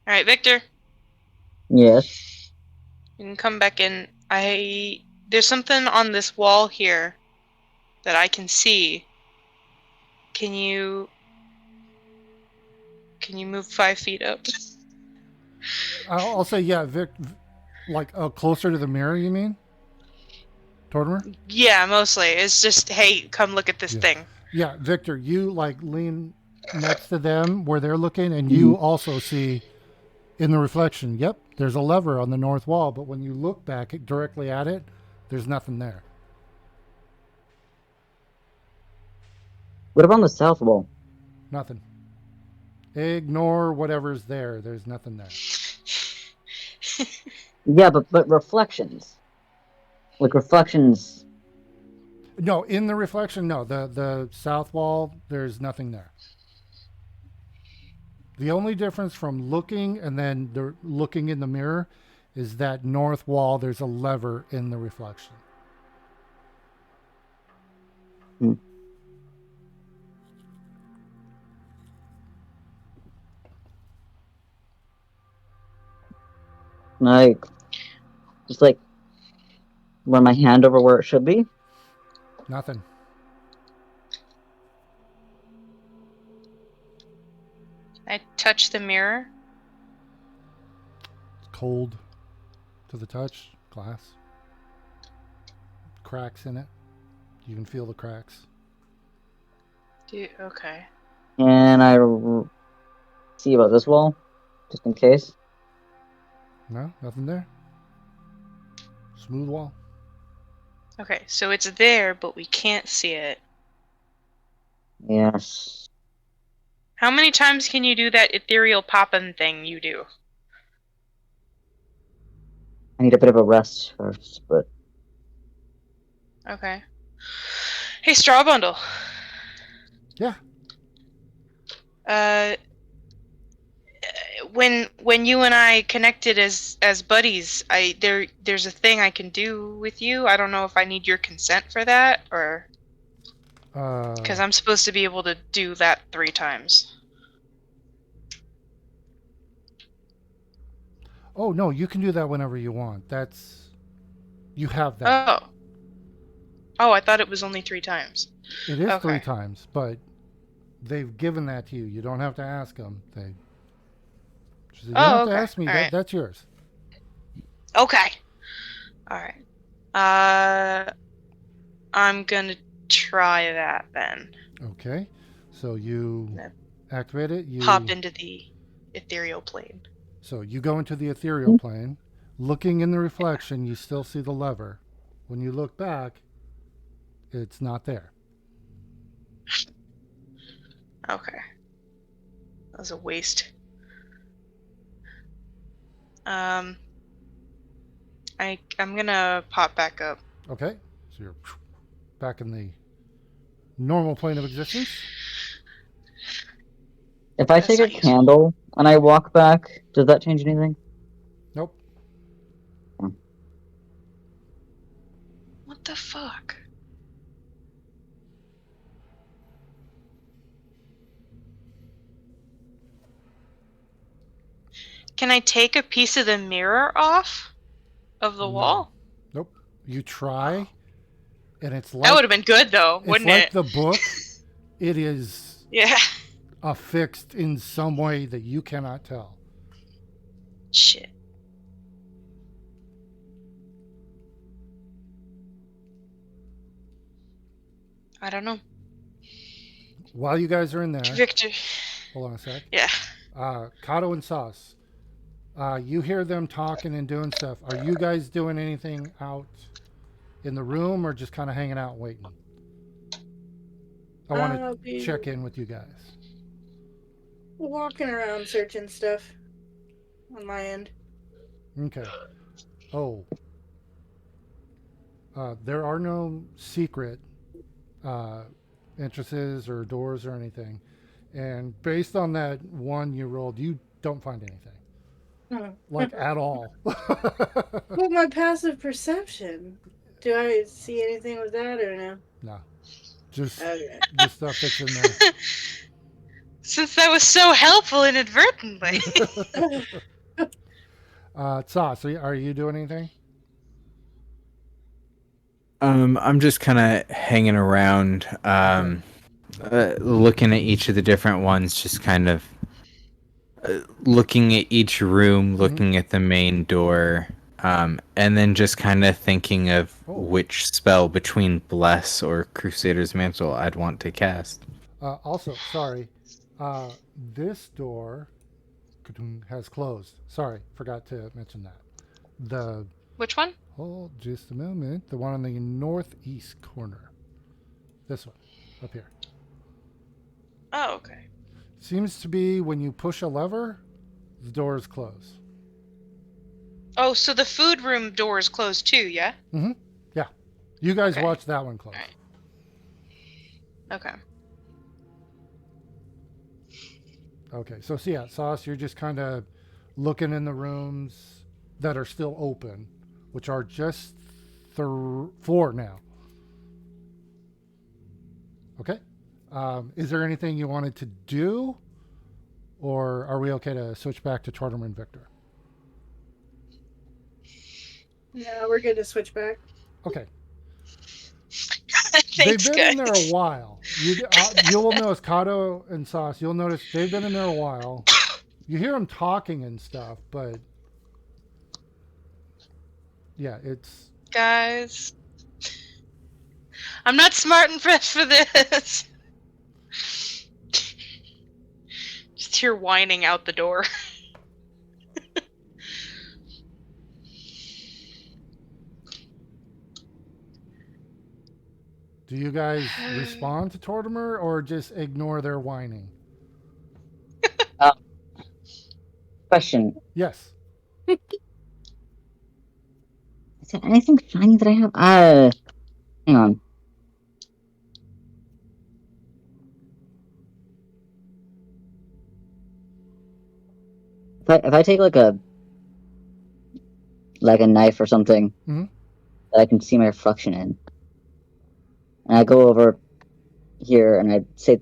All right, Victor, Yes. you can come back in. There's something on this wall here that I can see. Can you move 5 feet up? I'll say yeah, Vic, like closer to the mirror. You mean, Tortimer? Yeah, mostly. It's just, hey, come look at this Yeah, thing. yeah, Victor. You like lean next to them where they're looking, and Mhm. you also see in the reflection. Yep, there's a lever on the north wall, but when you look back directly at it, there's nothing there. What about on the south wall? Nothing. Ignore whatever's there. There's nothing there. Yeah, but reflections. Like reflections. No, in the reflection, no. The south wall, there's nothing there. The only difference from looking and then looking in the mirror is that north wall, there's a lever in the reflection. Hmm. Like just like run my hand over where it should be. Nothing. I touch the mirror. It's cold to the touch. Glass. Cracks in it. You can feel the cracks. Okay. And see about this wall, just in case. No, nothing there. Smooth wall. Okay, so it's there, but we can't see it. Yes. How many times can you do that ethereal poppin' thing you do? I need a bit of a rest first, but Okay. Hey, Straw Bundle. Yeah. Uh, when you and I connected as buddies, there's a thing I can do with you. I don't know if I need your consent for that, or because I'm supposed to be able to do that 3 times. Oh no, you can do that whenever you want. You have that. Oh. Oh, I thought it was only 3 times. It is Okay. 3 times, but they've given that to you. You don't have to ask them. She said, you don't Oh, have to okay. ask me. All right. That's yours. Okay. All right. I'm gonna try that then. Okay. So you Yep. activate it. Pop into the ethereal plane. So you go into the ethereal plane. Looking in the reflection, you still see the lever. When you look back, it's not there. Okay. That was a waste. I'm gonna pop back up. Okay. So you're back in the normal plane of existence. if I That's take a not useful. candle and I walk back, does that change anything? Nope. What the fuck? Can I take a piece of the mirror off of the No. wall? Nope. You try, and it's like That would have been good though, it's wouldn't like it? the book. It is Yeah. affixed in some way that you cannot tell. Shit. I don't know. While you guys are in there, Victor. hold on a sec. Yeah. Kato and Sauce, you hear them talking and doing stuff. Are you guys doing anything out in the room or just kind of hanging out waiting? I want I'll to be check in with you guys. walking around searching stuff on my end. Okay. Oh. There are no secret uh, entrances or doors or anything. And based on that one you rolled, you don't find anything. Oh. Like, at all. With my passive perception, do I see anything with that or no? No. Just Okay. the stuff that's in there. Since that was so helpful inadvertently. Sauce, are you doing anything? I'm just kind of hanging around, looking at each of the different ones, just kind of looking at each room, looking at the main door, and then just kind of thinking of Oh. which spell between Bless or Crusader's Mantle I'd want to cast. Also, sorry. This door has closed. Sorry, forgot to mention that. The Which one? Hold just a moment. The one on the northeast corner. This one, up here. Oh, okay. Seems to be when you push a lever, the doors close. Oh, so the food room door is closed too, yeah? Mm-hmm. Yeah. You guys Okay. watch that one close. Alright. Okay. Okay, so yeah, Sauce, you're just kind of looking in the rooms that are still open, which are just 4 now. Okay. Is there anything you wanted to do, or are we okay to switch back to Tortimer and Victor? Yeah, we're good to switch back. Okay. Thanks, They've been guys. in there a while. You'll notice Kato and Sauce. You'll notice they've been in there a while. You hear them talking and stuff, but yeah, it's Guys. I'm not smart enough for this. Just hear whining out the door. Do you guys respond to Tortimer or just ignore their whining? Question: Yes. is there anything shiny that I have? Hang on. If I take like a knife or something Mhm. that I can see my reflection in, and I go over here and I say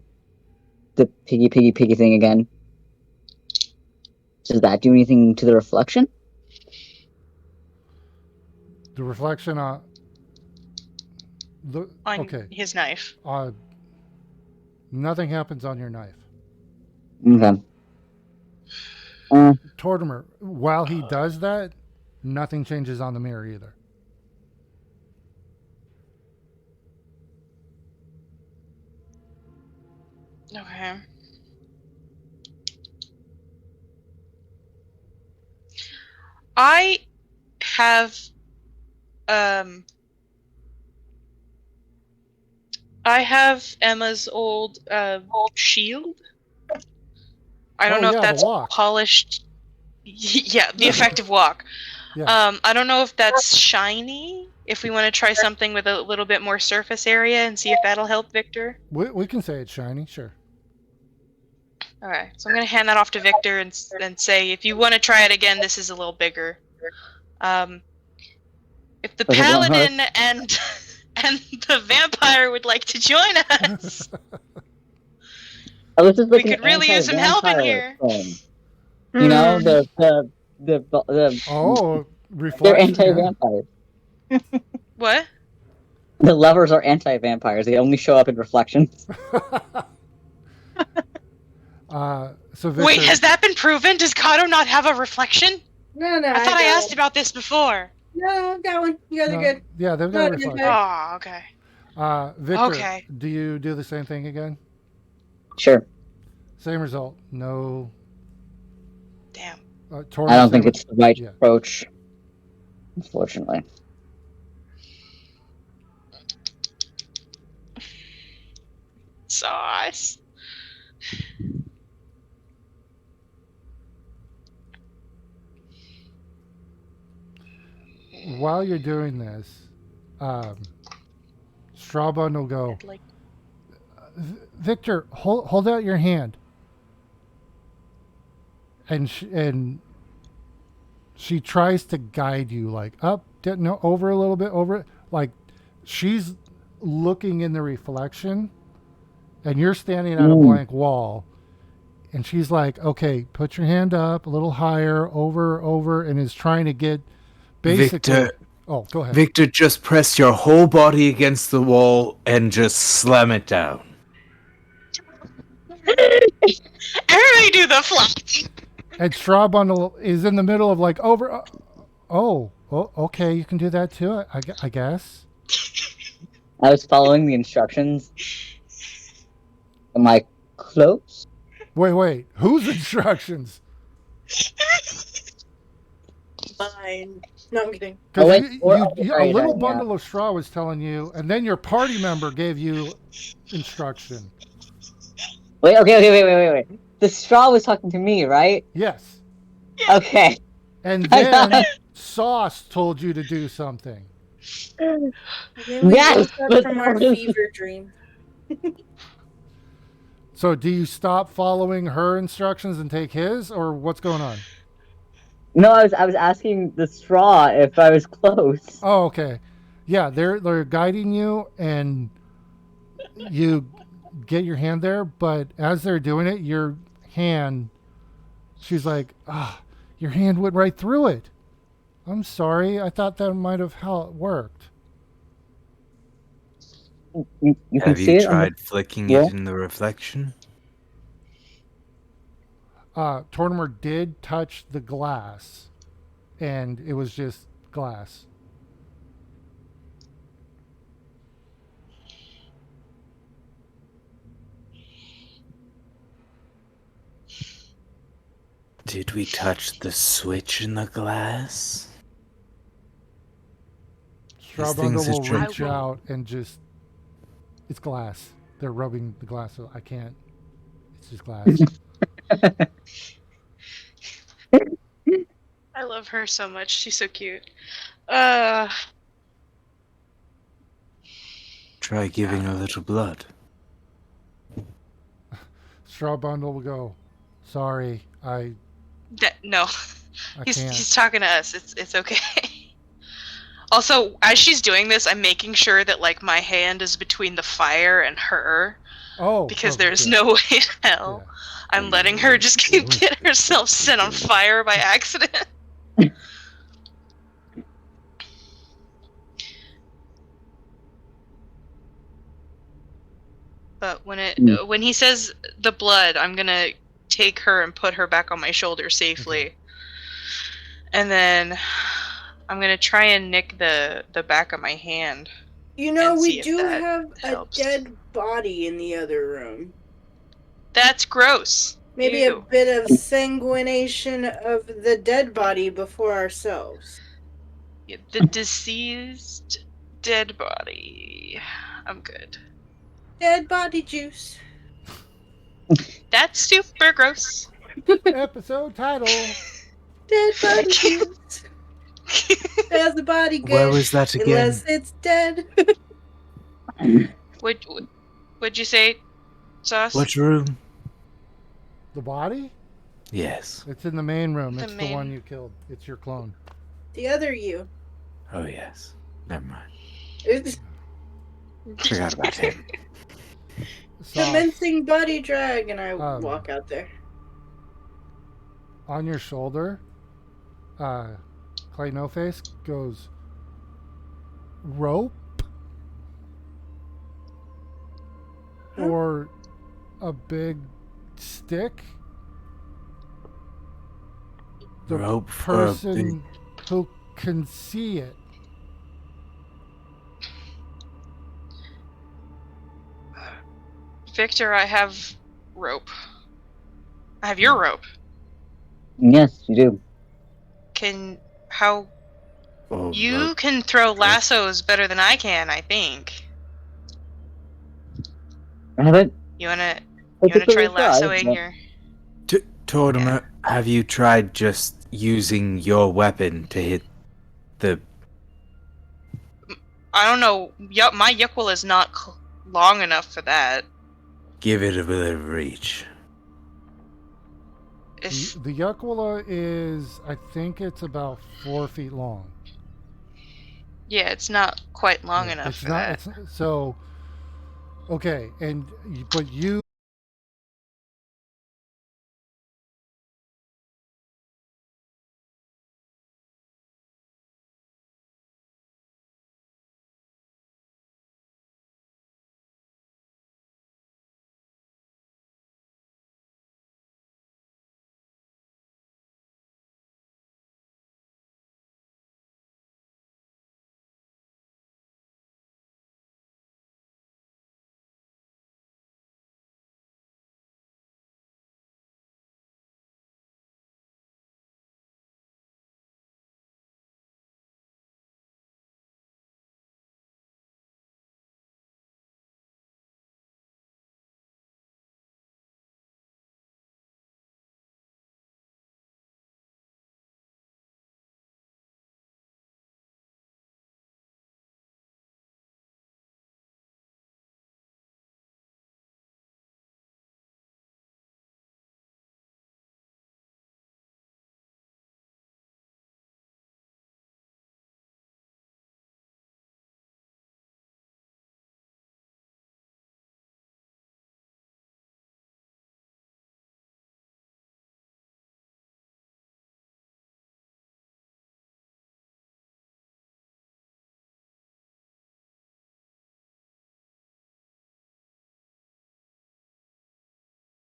the piggy thing again, does that do anything to the reflection? The reflection on On his knife. Nothing happens on your knife. Okay. Tortimer, while he does that, nothing changes on the mirror either. Okay. I have Emma's old shield. I don't know if the that's walk. polished. Yeah, the effective walk. Yeah. I don't know if that's shiny. If we want to try something with a little bit more surface area and see if that'll help Victor. We can say it's shiny, sure. All right, so I'm gonna hand that off to Victor and say, if you want to try it again, this is a little bigger. If the Okay, well, paladin and the vampire would like to join us, Oh, this is like we an could really use some help in anti-vampire here. thing. You know, the Oh, they're reflection. Yeah. anti-vampires. What? The lovers are anti-vampires. They only show up in reflections. So Victor, Wait, has that been proven? Does Kato not have a reflection? No, I thought I got asked about this before. No, I've got one. You guys are good. Yeah, they've got a Not reflection. Oh, okay. Victor, Okay. do you do the same thing again? Sure. Same result. No. Damn. Tortimer, I don't think same- it's the right yeah. approach. Unfortunately. Sauce. While you're doing this, Strawbun will go, I'd like Victor, hold out your hand. And she tries to guide you, like up, no, over a little bit, over, like she's looking in the reflection, and you're standing at a blank wall, and she's like, okay, put your hand up a little higher, over, and is trying to get basically. Victor, Oh, go ahead. Victor, just press your whole body against the wall and just slam it down. everybody do the flop. And Straw Bundle is in the middle of like over. Okay, you can do that too. I guess. I was following the instructions. Am I close? Wait. Whose instructions? Mine. No, I'm kidding. Because wait, a little yeah. bundle of straw was telling you, and then your party member gave you instruction. Wait, okay, wait. The straw was talking to me, right? Yes. Okay. And then Sauce told you to do something. And then we Yes, woke but up from our that was- fever dream. So do you stop following her instructions and take his, or what's going on? No, I was asking the straw if I was close. Oh, okay. Yeah, they're guiding you, and you get your hand there, but as they're doing it, your hand, she's like, your hand went right through it. I'm sorry. I thought that might have how it worked. You can Have see you it on tried flicking Yeah. it in the reflection? Tortimer did touch the glass, and it was just glass. Did we touch the switch in the glass? Straw things Bundle are will tricky. reach out and just, it's glass. They're rubbing the glass. So I can't. It's just glass. I love her so much. She's so cute. Try giving a little blood. Straw Bundle will go, sorry, I No, can't. he's talking to us. It's okay. Also, as she's doing this, I'm making sure that like my hand is between the fire and her, because there's good. no way in hell I'm letting her just get herself set on fire by accident. But when he says the blood, I'm gonna take her and put her back on my shoulder safely, and then I'm gonna try and nick the back of my hand. You know, And we see if do that have helps. a dead body in the other room. That's gross. Maybe Ew. a bit of sanguination of the dead body before ourselves. The deceased dead body. I'm good. Dead body juice. That's super gross. Episode title. Dead body juice. Does the body good? Where was that again? Unless it's dead. What'd you say, Sauce? What room? The body? Yes. It's in the main room. The It's the main- one you killed. It's your clone. The other you. Oh, yes. Never mind. It's Forgot about him. Sauce, commencing body drag, and I Um, walk out there. on your shoulder, Clay No Face goes, rope? Huh? Or a big stick? The Rope for a person who can see it. Victor, I have rope. I have your rope. Yes, you do. You can throw lassos better than I can, I think. I haven't You wanna particularly try tried, lassoing but- your Tortimer, have you tried just using your weapon to hit the... I don't know. My Yuckle is not long enough for that. Give it a bit of reach. If The Yukwala is, I think it's about 4 feet long. yeah, it's not quite long Yeah, enough it's for not. that. It's so. Okay, but you